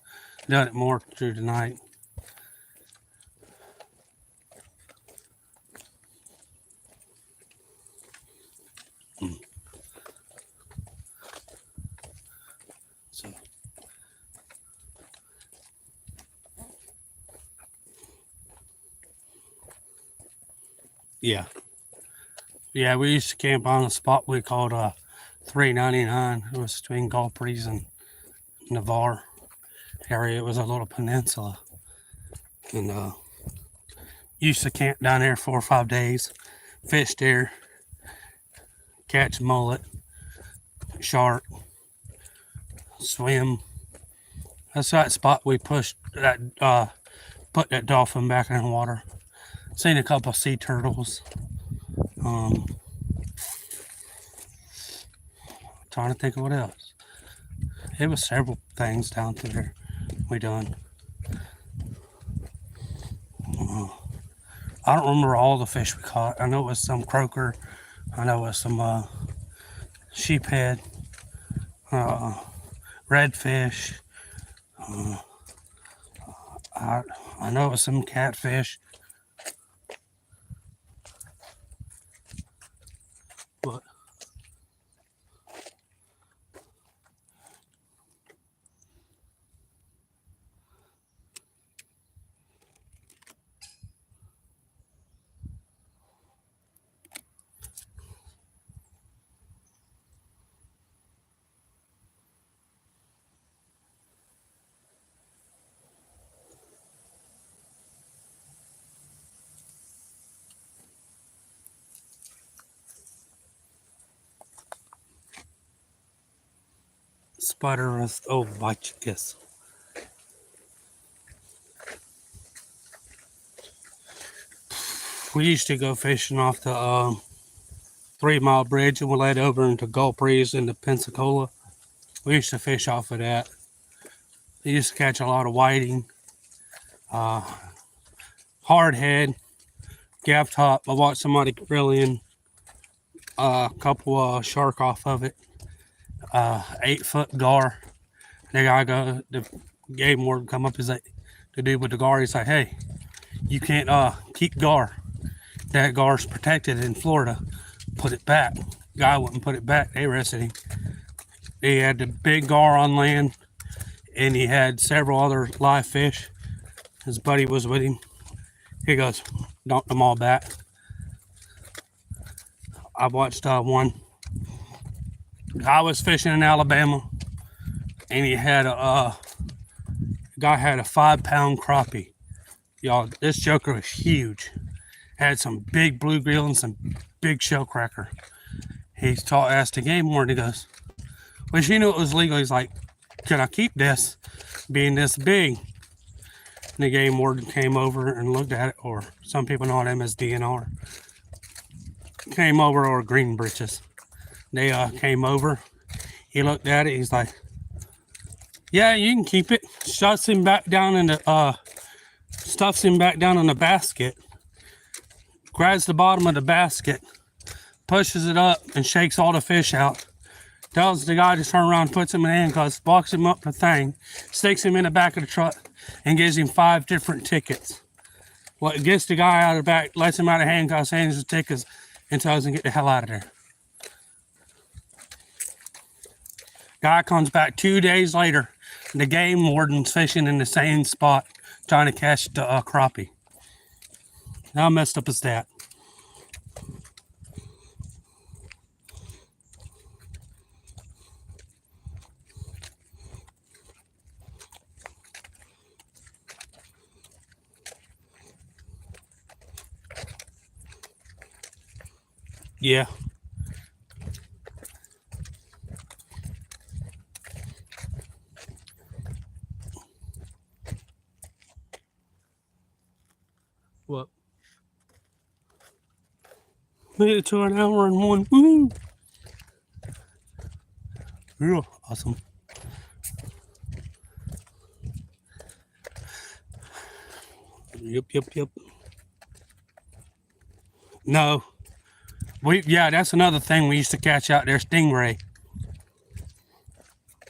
done it more through the night. So yeah, yeah. We used to camp on a spot we called 399. It was between Gulf Breeze and Navarre area. It was a little peninsula, and used to camp down there 4 or 5 days, fish there, catch mullet, shark, swim. That's that spot we pushed that put that dolphin back in the water. Seen a couple sea turtles. Trying to think of what else. It was several things down through there we done. I don't remember all the fish we caught. I know it was some croaker. I know it was some sheephead, redfish. I know it was some catfish. But spider was bite you, guess. We used to go fishing off the 3 Mile Bridge and we laid over into Gulf Breeze into Pensacola. We used to fish off of that. We used to catch a lot of whiting, hardhead, gaff top. I watched somebody reeling a couple shark off of it. 8-foot gar. The guy the game warden come up, is like, the dude with the gar, he's like, hey, you can't keep gar. That gar's protected in Florida. Put it back. Guy wouldn't put it back. They arrested him. He had the big gar on land, and he had several other live fish. His buddy was with him. He goes, dump them all back. I watched one. I was fishing in Alabama, and he had a guy had a 5-pound crappie. Y'all, this joker was huge. Had some big bluegill and some big shell cracker. Asked the game warden, he goes, well, she knew it was legal. He's like, can I keep this being this big? And the game warden came over and looked at it, or some people know him as DNR. Came over, or green britches. They came over. He looked at it. He's like, yeah, you can keep it. Stuffs him back down in the basket. Grabs the bottom of the basket, pushes it up, and shakes all the fish out. Tells the guy to turn around, puts him in handcuffs, locks him up the thing, sticks him in the back of the truck, and gives him 5 different tickets. Well, it gets the guy out of the back, lets him out of handcuffs, hands the tickets, and tells him to get the hell out of there. Guy comes back 2 days later. The game warden's fishing in the same spot, trying to catch the crappie. How messed up is that? Yeah. Made it to an hour and one. Woo! Real awesome. Yep. No. Yeah, that's another thing we used to catch out there, stingray.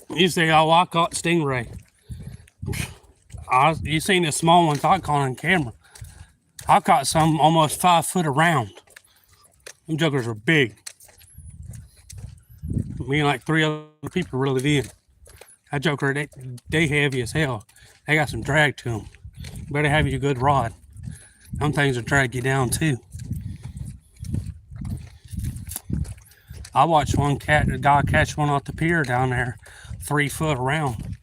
You say, oh, I caught stingray. You seen the small ones I caught on camera. I caught some almost 5 foot around. Them jokers are big. Me and like 3 other people really did. That joker, they heavy as hell. They got some drag to them. Better have you a good rod. Them things will drag you down too. I watched a guy catch one off the pier down there, 3 foot around.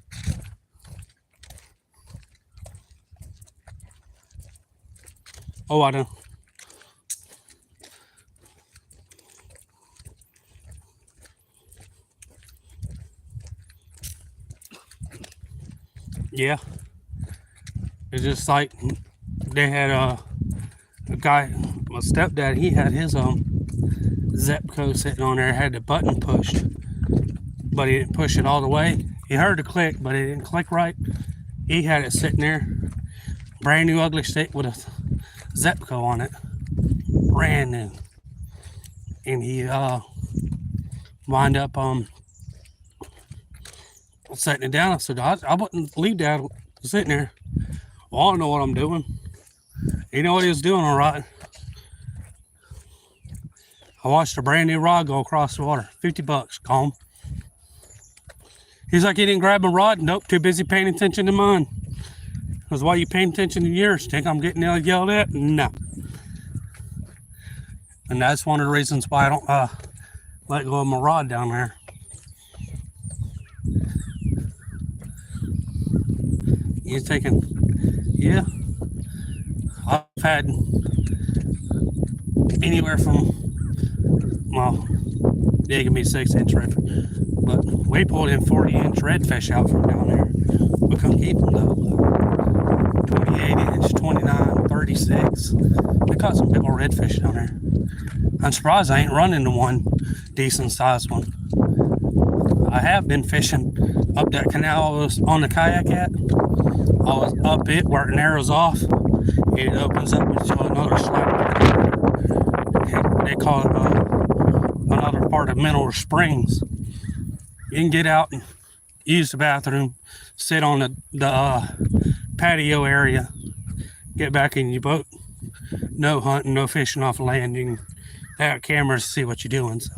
Oh, I know. Yeah. It's just like they had a guy, my stepdad, he had his Zepco sitting on there, had the button pushed, but he didn't push it all the way. He heard the click, but it didn't click right. He had it sitting there, brand new ugly stick with a Zepco on it, brand new. And he wind up setting it down. I said, I wouldn't leave that sitting there. Well, I don't know what I'm doing. You know what he was doing, all right. I watched a brand new rod go across the water. $50, calm. He's like, he didn't grab my rod. Nope, too busy paying attention to mine. Because why you paying attention to yours? Think I'm getting yelled at? No. And that's one of the reasons why I don't let go of my rod down there. You're thinking, yeah, I've had anywhere from, well, they can be 6-inch redfish, but we pulled in 40-inch redfish out from down there. We couldn't keep them though. 28-inch, 29, 36. We caught some big old redfish down there. I'm surprised I ain't run into one decent sized one. I have been fishing up that canal I was on the kayak at. I was up it where it narrows off. It opens up into another slack. They call it another part of Mineral Springs. You can get out and use the bathroom, sit on the patio area, get back in your boat. No hunting, no fishing off land. You can have cameras to see what you're doing. So.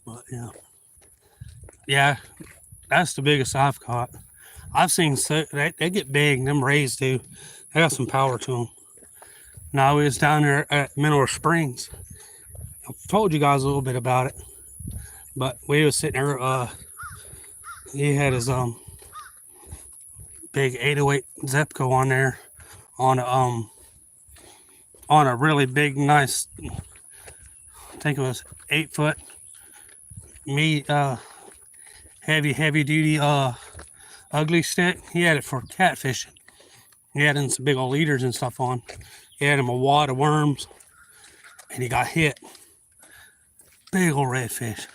But yeah, that's the biggest I've caught. I've seen they get big. Them rays do. They got some power to them. Now we was down there at Mineral Springs. I've told you guys a little bit about it, but we was sitting there. He had his big 808 Zepco on there on a really big, nice. I think it was 8 foot. Heavy duty ugly stick. He had it for catfishing. He had in some big old leaders and stuff on. He had him a wad of worms, and he got hit. Big old redfish.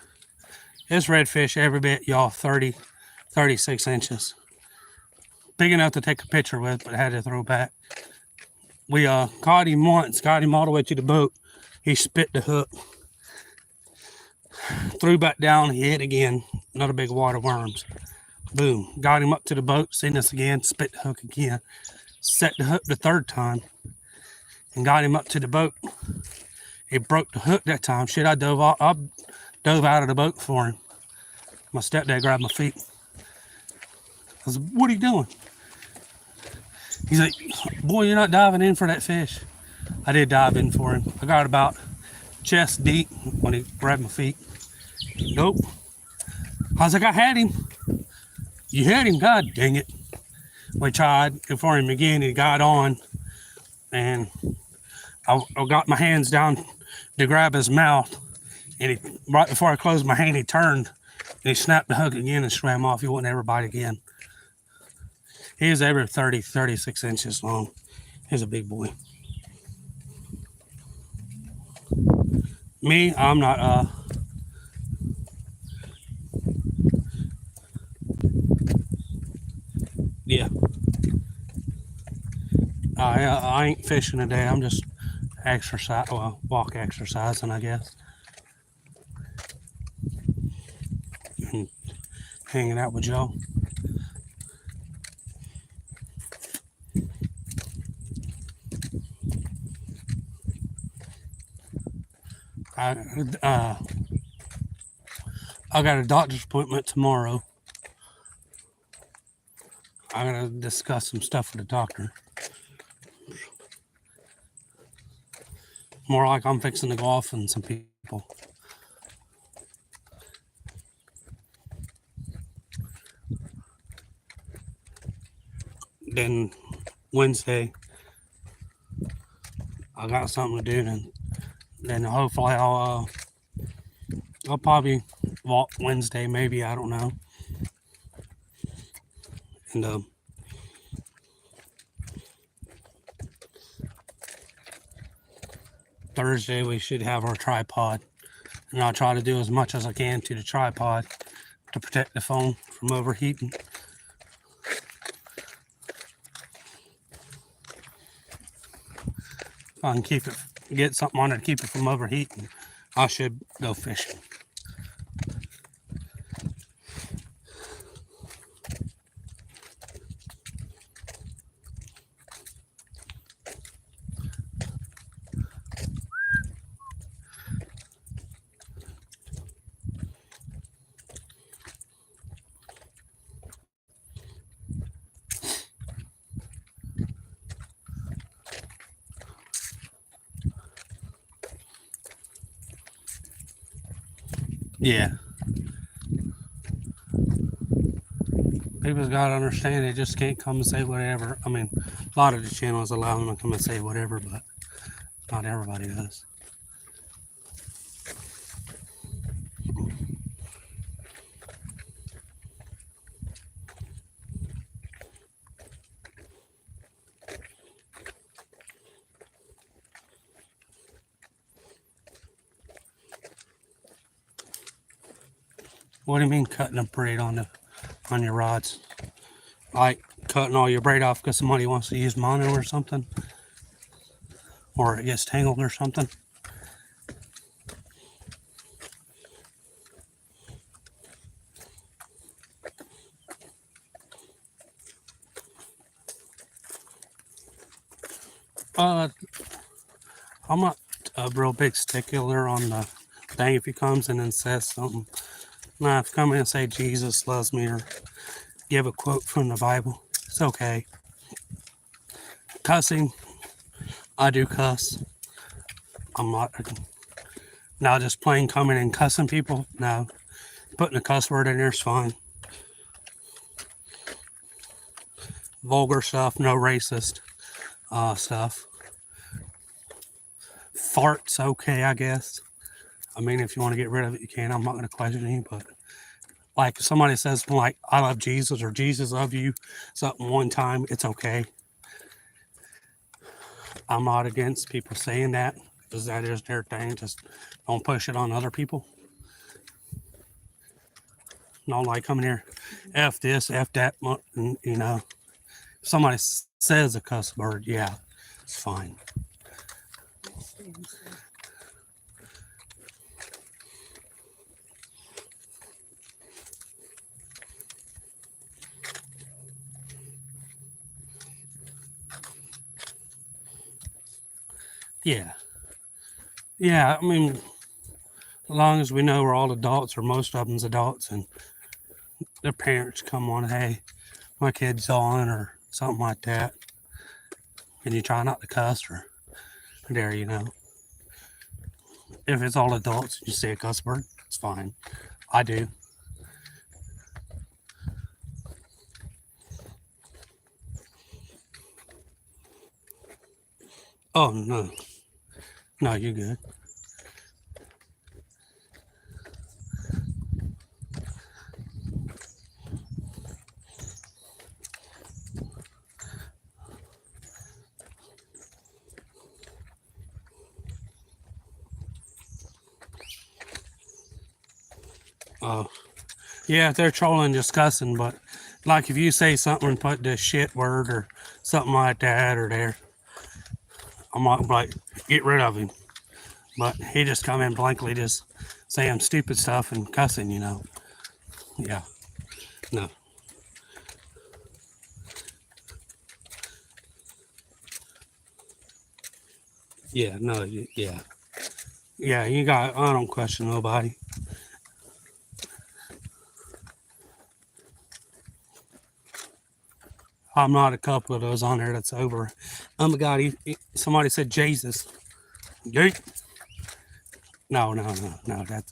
This redfish every bit, y'all, 30, 36 inches. Big enough to take a picture with, but had to throw back. We caught him once, got him all the way to the boat. He spit the hook. Threw back down, he hit again. Another big wad of worms. Boom. Got him up to the boat, seen us again, spit the hook again. Set the hook the third time and got him up to the boat. He broke the hook that time. Shit, I dove out of the boat for him. My stepdad grabbed my feet. I said, what are you doing? He's like, boy, you're not diving in for that fish. I did dive in for him. I got about chest deep when he grabbed my feet. Nope. I was like, I had him. You had him? God dang it. We tried for him again. He got on, and I got my hands down to grab his mouth. And right before I closed my hand, he turned and he snapped the hook again and swam off. He wouldn't ever bite again. He was every 30, 36 inches long. He's a big boy. Me, I'm not, yeah. I ain't fishing today. I'm just walk exercising, I guess. And hanging out with Joe. I got a doctor's appointment tomorrow. I'm gonna discuss some stuff with the doctor. More like I'm fixing to go off on some people. Then Wednesday, I got something to do. Then hopefully I'll probably walk Wednesday, maybe, I don't know. And Thursday we should have our tripod, and I'll try to do as much as I can to the tripod to protect the phone from overheating. If I can get something on it to keep it from overheating, I should go fishing. Yeah. People's got to understand they just can't come and say whatever. I mean, a lot of the channels allow them to come and say whatever, but not everybody does. What do you mean cutting a braid on your rods? Like cutting all your braid off because somebody wants to use mono or something? Or it gets tangled or something? I'm not a real big stickler on the thing if he comes in and says something. Now, if you come in and say Jesus loves me or give a quote from the Bible, it's okay. Cussing, I do cuss. I'm not just plain coming and cussing people. No, putting a cuss word in there is fine. Vulgar stuff, no racist stuff. Farts, okay, I guess. I mean, if you want to get rid of it, you can. I'm not going to question you, but like if somebody says like I love Jesus or Jesus love you something one time, it's okay. I'm not against people saying that because that is their thing. Just don't push it on other people. Not like coming here, F this, F that, and, you know. If somebody says a cuss word, yeah, it's fine. Yeah. Yeah, I mean, as long as we know we're all adults, or most of them's adults, and their parents come on, hey, my kid's on, or something like that, and you try not to cuss or there, If it's all adults, you say a cuss word, it's fine. I do. Oh, no. No, you're good. Oh, yeah, they're trolling, discussing, but like if you say something and put the shit word or something like that or there, I'm like, get rid of him. But he just come in blankly just saying stupid stuff and cussing, Yeah, no. Yeah, no, yeah. Yeah, I don't question nobody. I'm not a couple of those on there that's over. Oh my God, somebody said Jesus. Yeet. No.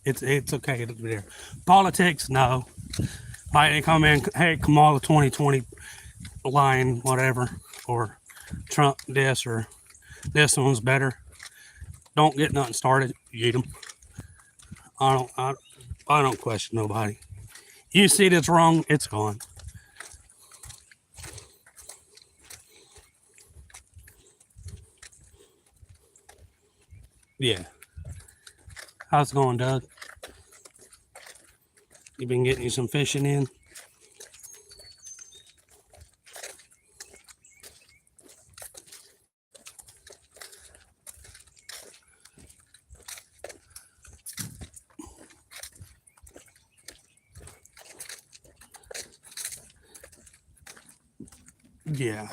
It's okay to be there. Politics, no. Like they come in, hey, Kamala 2020 lying, whatever, or Trump this or this one's better. Don't get nothing started. Eat them. I don't question nobody. You see that's wrong, it's gone. Yeah. How's it going, Doug? You been getting you some fishing in? Yeah.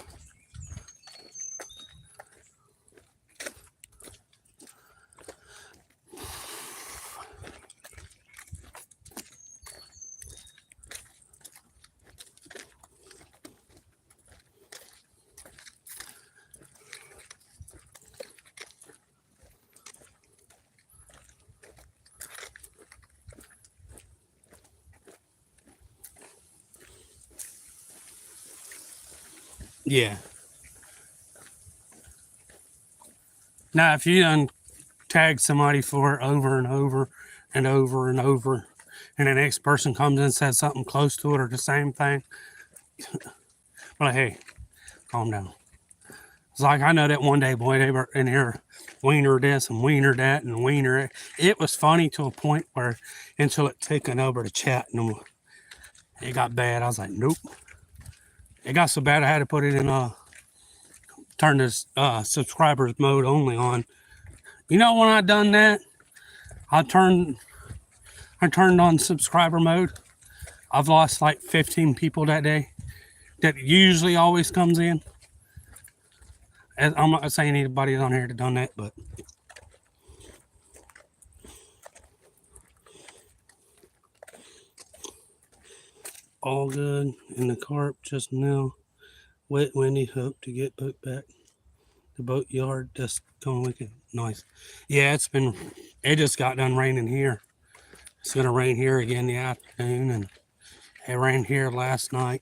Yeah. Now, if you done tag somebody for it over and over and over and over, and the next person comes in and says something close to it or the same thing, well, hey, calm down. It's like I know that one day, boy, they were in here, wiener this and wiener that and wiener it. It was funny to a point where until it taken over to chat and it got bad. I was like, nope. It got so bad I had to put it in turn this subscribers mode only on. When I done that, I turned on subscriber mode. I've lost like 15 people that day. That usually always comes in. I'm not saying anybody on here that done that, but all good in the carp just now. Wet, windy, hope to get boat back. The boat yard just coming weekend. Nice. Yeah, it just got done raining here. It's gonna rain here again in the afternoon, and it rained here last night.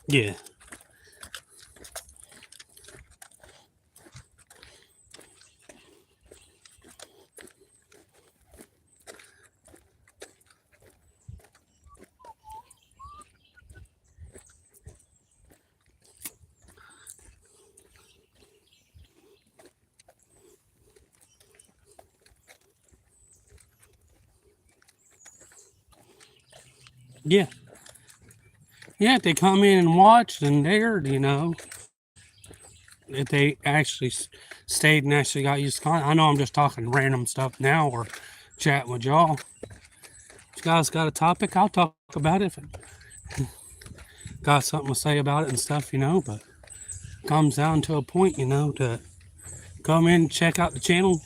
Yeah. Yeah. Yeah, if they come in and watched and dared, if they actually stayed and actually got used to content. I know I'm just talking random stuff now or chatting with y'all. If you guys got a topic, I'll talk about it. If it got something to say about it and stuff, but it comes down to a point, to come in, check out the channel,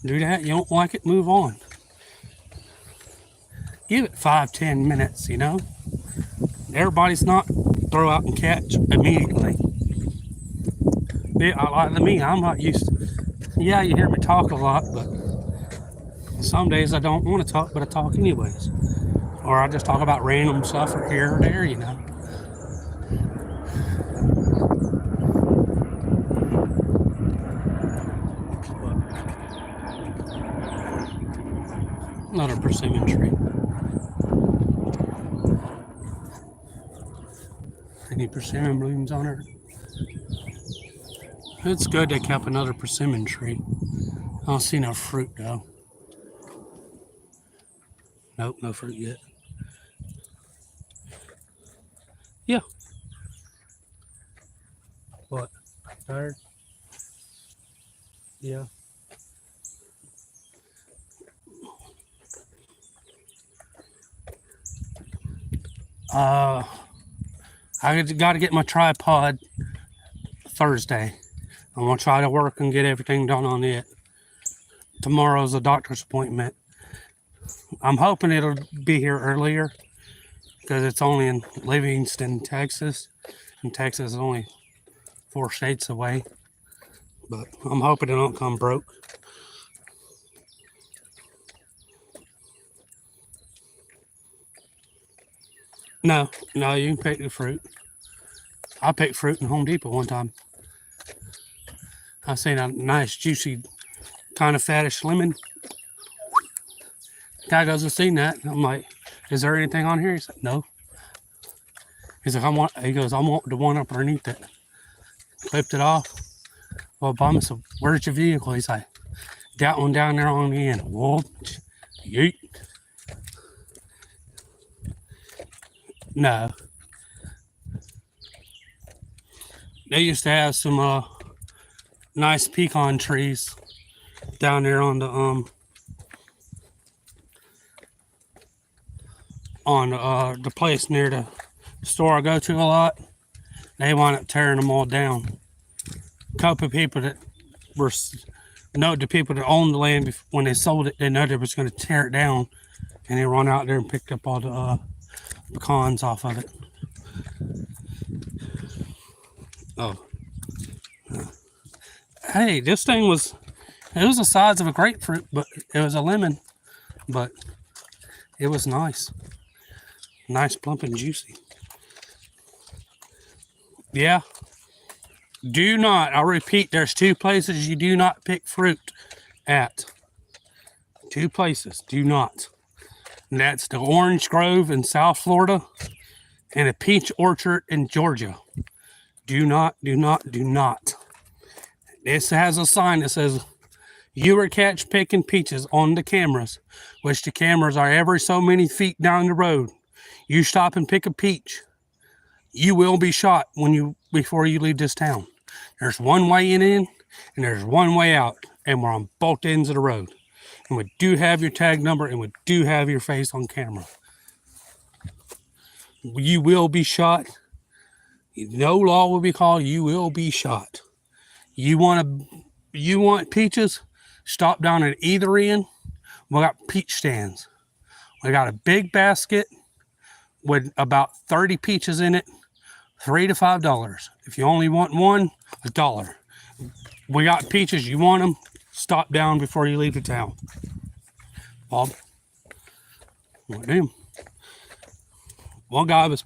do that. You don't like it, move on. Give it 5-10 minutes, you know. Everybody's not throw out and catch immediately. Like me, I'm not used to, yeah, you hear me talk a lot, but some days I don't want to talk, but I talk anyways. Or I just talk about random stuff or here or there, you know. Another persimmon tree. Any persimmon blooms on her? It's good they kept another persimmon tree. I don't see no fruit though. Nope, no fruit yet. Yeah. What? Tired? Yeah. I got to get my tripod Thursday. I'm gonna try to work and get everything done on it. Tomorrow's a doctor's appointment. I'm hoping it'll be here earlier because it's only in Livingston, Texas, and Texas is only 4 states away. But I'm hoping it don't come broke. No, you can pick the fruit. I picked fruit in Home Depot one time. I seen a nice, juicy, kind of fattish lemon. Guy goes, I've seen that. I'm like, is there anything on here? He's like, no. He's like, he goes, I want the one up underneath it. Clipped it off. Well, Obama said, where's your vehicle? He's like, that one down there on the end. Whoa, yeet. No. They used to have some nice pecan trees down there on the place near the store I go to a lot. They wound up tearing them all down. A couple of people that were the people that owned the land when they sold it, they know they was going to tear it down, and they run out there and picked up all the pecans off of it. Oh. Hey, this thing was the size of a grapefruit, but it was a lemon, but it was nice. Nice, plump, and juicy. Yeah. Do not, I'll repeat, there's 2 places you do not pick fruit at. 2 places, do not. And that's the Orange Grove in South Florida and a peach orchard in Georgia. Do not. This has a sign that says, you were catch picking peaches on the cameras, which the cameras are every so many feet down the road. You stop and pick a peach, you will be shot before you leave this town. There's one way in and there's one way out, and we're on both ends of the road. And we do have your tag number, and we do have your face on camera. You will be shot. No law will be called. You will be shot. You want peaches? Stop down at either end. We got peach stands. We got a big basket with about 30 peaches in it, $3 to $5. If you only want one, $1. We got peaches. You want them? Stop down before you leave the town. Bob. One guy was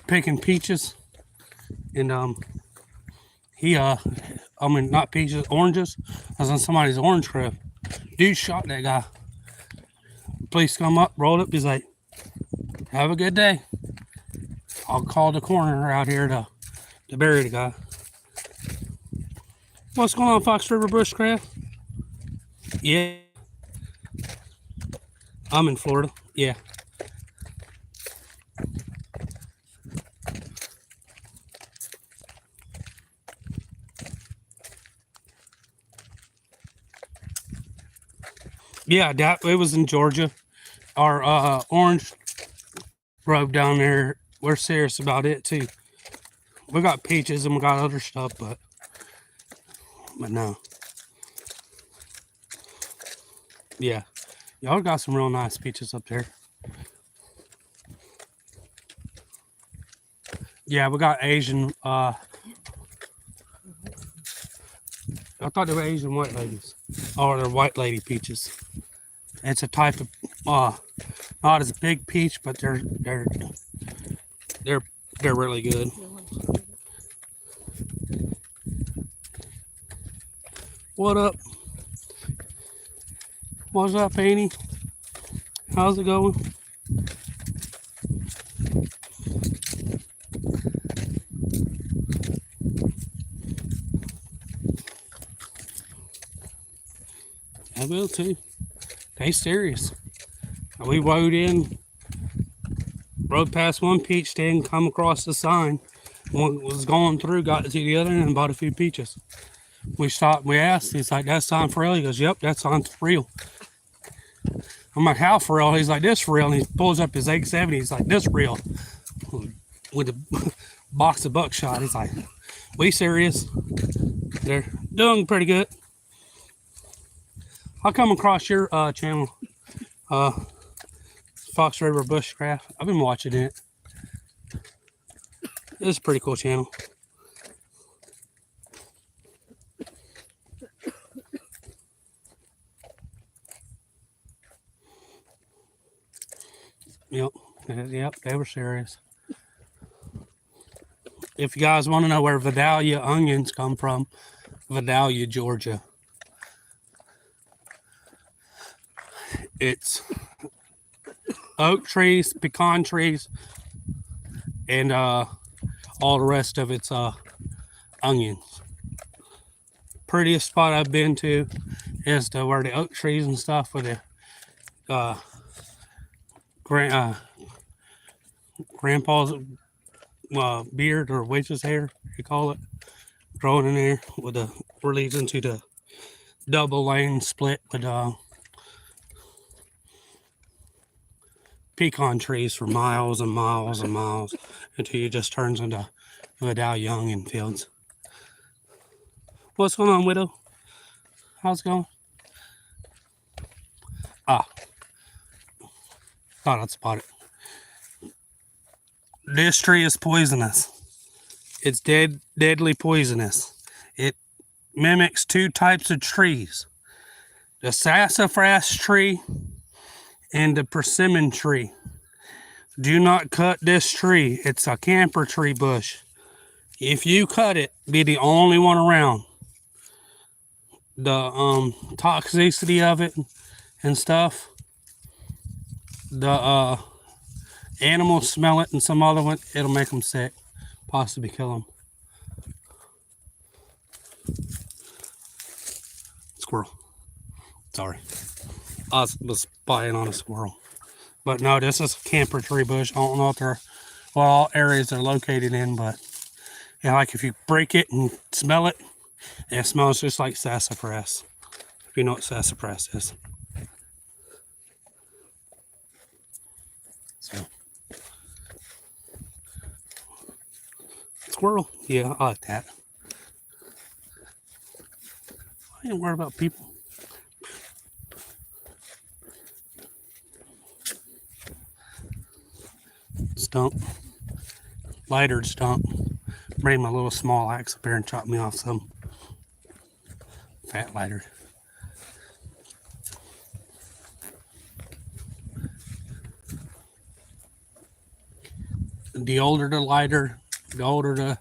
picking peaches, and not peaches, oranges. I was on somebody's orange grove. Dude shot that guy. Police come up, rolled up. He's like, have a good day. I'll call the coroner out here to bury the guy. What's going on, Fox River Bushcraft? Yeah. I'm in Florida. Yeah. Yeah, it was in Georgia. Our orange grove down there, we're serious about it too. We got peaches and we got other stuff, but no. Yeah. Y'all got some real nice peaches up there. Yeah, we got Asian. I thought they were Asian white ladies. Oh, they're white lady peaches. It's a type of not as big peach, but they're really good. What up? What's up, Annie? How's it going? I will too. They serious. We rode past one peach stand, come across the sign. One was going through, got to the other end and bought a few peaches. We stopped, we asked, he's like, that's sign for real? He goes, yep, that sign's for real. I'm like, how for real? He's like, this for real. And he pulls up his 870. He's like, this real. With a box of buckshot. He's like, we serious? They're doing pretty good. I'll come across your channel, Fox River Bushcraft. I've been watching it. It's a pretty cool channel. Yep, they were serious. If you guys want to know where Vidalia onions come from, Vidalia, Georgia. It's oak trees, pecan trees, and all the rest of it's onions. Prettiest spot I've been to is to where the oak trees and stuff with the grandpa's beard or witch's hair, you call it, growing in there with the leads into the double lane split with pecan trees for miles and miles and miles until it just turns into Vidalia onion fields. What's going on, Widow? How's it going? Thought I'd spot it. This tree is poisonous. It's deadly poisonous. It mimics two types of trees. The sassafras tree and the persimmon tree. Do not cut this tree. It's a camper tree bush. If you cut it, be the only one around. The toxicity of it and stuff. The animals smell it, and some other one, it'll make them sick, possibly kill them. Squirrel. Sorry, I was spying on a squirrel. But no, this is a camper tree bush. I don't know if they're all areas they're located in, but yeah, like if you break it and smell it, it smells just like sassafras. If you know what sassafras is. So, squirrel, yeah, I like that. I ain't worried about people. Stump, lighter stump. Bring my little small axe up here and chop me off some fat lighter. The older the lighter, the older the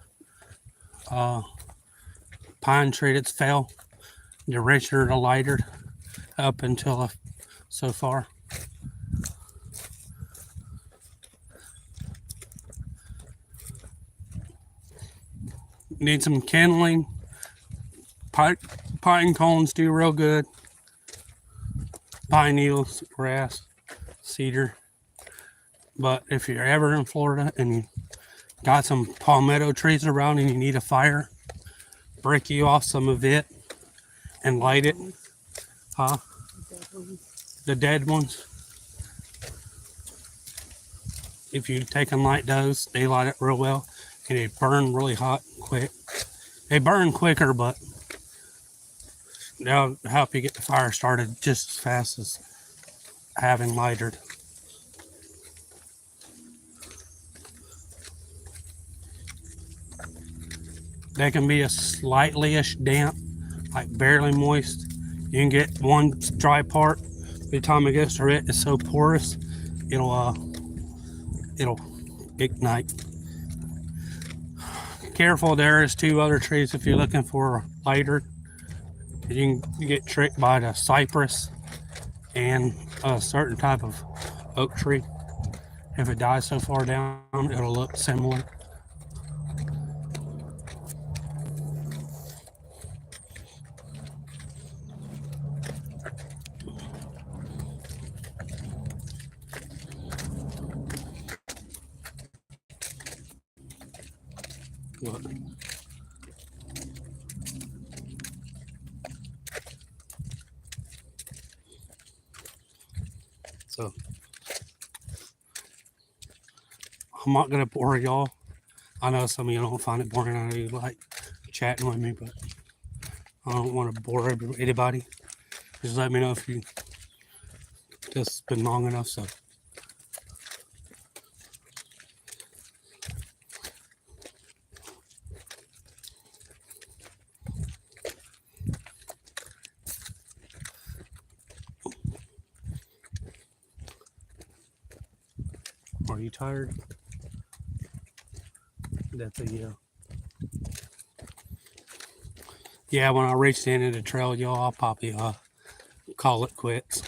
pine tree that's fell, the richer the lighter up until so far. Need some kindling. Pine cones do real good. Pine needles, grass, cedar. But if you're ever in Florida and you got some palmetto trees around and you need a fire, break you off some of it and light it. The dead ones. If you take and light those, they light it real well. And they burn really hot and quick. They burn quicker, but they'll help you get the fire started just as fast as having lighted. They can be a slightly-ish damp, like barely moist. You can get one dry part. By the time it gets to it, it's so porous, it'll ignite. Careful, there is 2 other trees if you're looking for a lighter. You can get tricked by the cypress and a certain type of oak tree. If it dies so far down, it'll look similar. Look. So I'm not gonna bore y'all. I know some of you don't find it boring. I know you like chatting with me, but I don't want to bore anybody. Just let me know if you just been long enough. So are you tired? That's a yeah. Yeah, when I reach the end of the trail, y'all, I'll probably call it quits.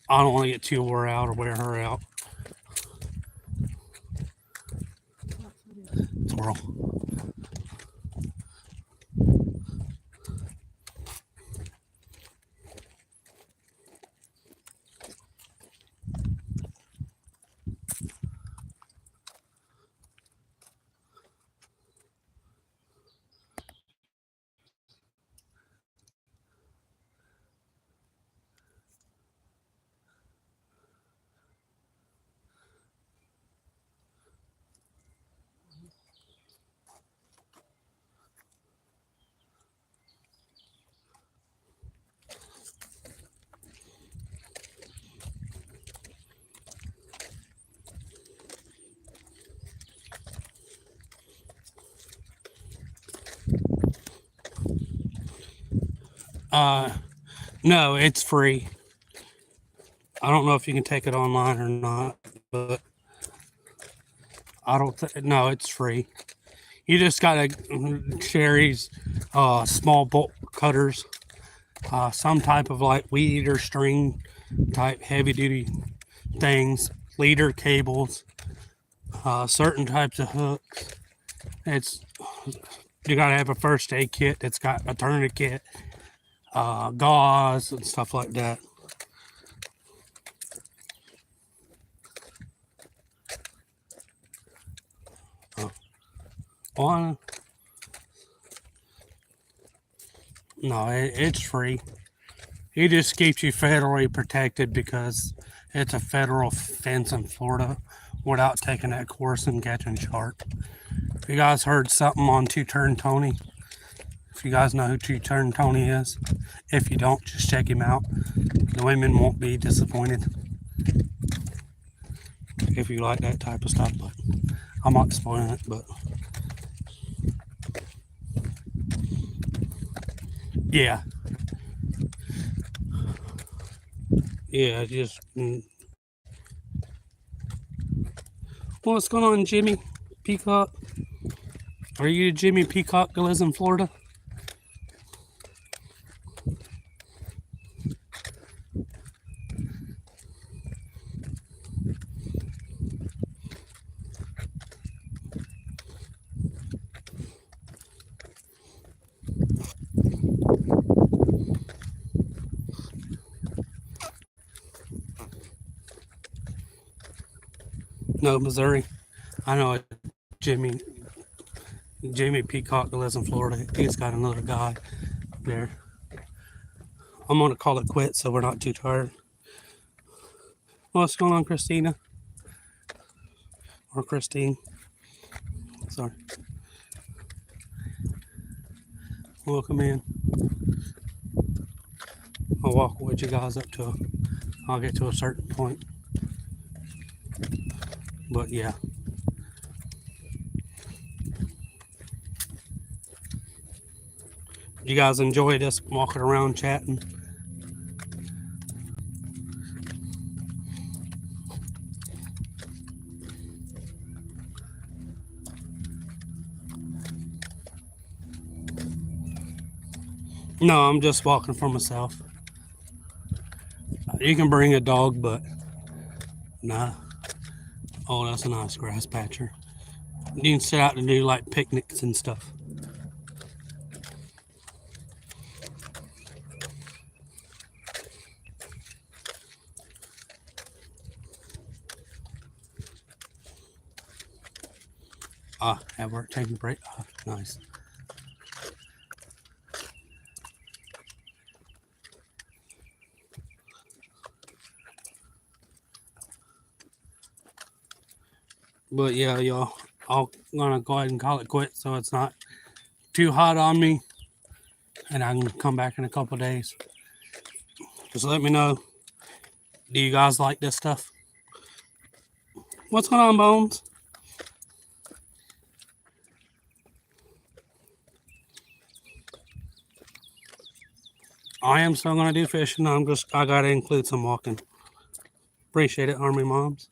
I don't want to get too wore out or wear her out. Squirrel. No, it's free. I don't know if you can take it online or not, but I don't no, it's free. You just gotta cherries, small bolt cutters, some type of like weed eater string type heavy duty things, leader cables, certain types of hooks. It's you gotta have a first aid kit that's got a tourniquet, gauze and stuff like that. On no, it's free. It just keeps you federally protected because it's a federal fence in Florida without taking that course and catching shark. If you guys heard something on Two Turn Tony, if you guys know who Two Turn Tony is, if you don't, just check him out. The women won't be disappointed if you like that type of stuff, but I'm not spoiling it, but yeah. Yeah, just what's going on, Jimmy Peacock? Are you Jimmy Peacock that lives in Florida? No, Missouri. I know Jimmy Peacock that lives in Florida. He's got another guy there. I'm gonna call it quits so we're not too tired. What's going on, Christina? Or Christine? Sorry. Welcome in. I'll walk with you guys up to. I'll get to a certain point. But yeah. You guys enjoyed us walking around chatting? No, I'm just walking for myself. You can bring a dog, but nah. Oh, that's a nice grass patcher. You can sit out and do like picnics and stuff. Ah, at work taking a break. Ah, nice. But yeah, y'all, I'm gonna go ahead and call it quits so it's not too hot on me, and I can come back in a couple days. Just let me know. Do you guys like this stuff? What's going on, Bones? I am still gonna do fishing. I gotta include some walking. Appreciate it, Army Moms.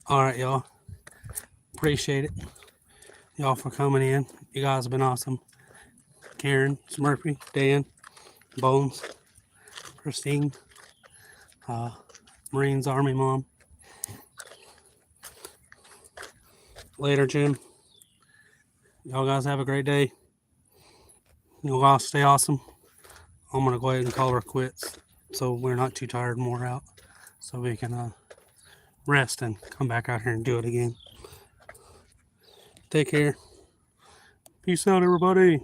All right, y'all. Appreciate it. Y'all for coming in. You guys have been awesome. Karen, Smurfy, Dan, Bones, Christine, Marines Army Mom. Later, Jim. Y'all guys have a great day. You guys stay awesome. I'm gonna go ahead and call her quits so we're not too tired and wore out, so we can rest and come back out here and do it again. Take care. Peace out, everybody.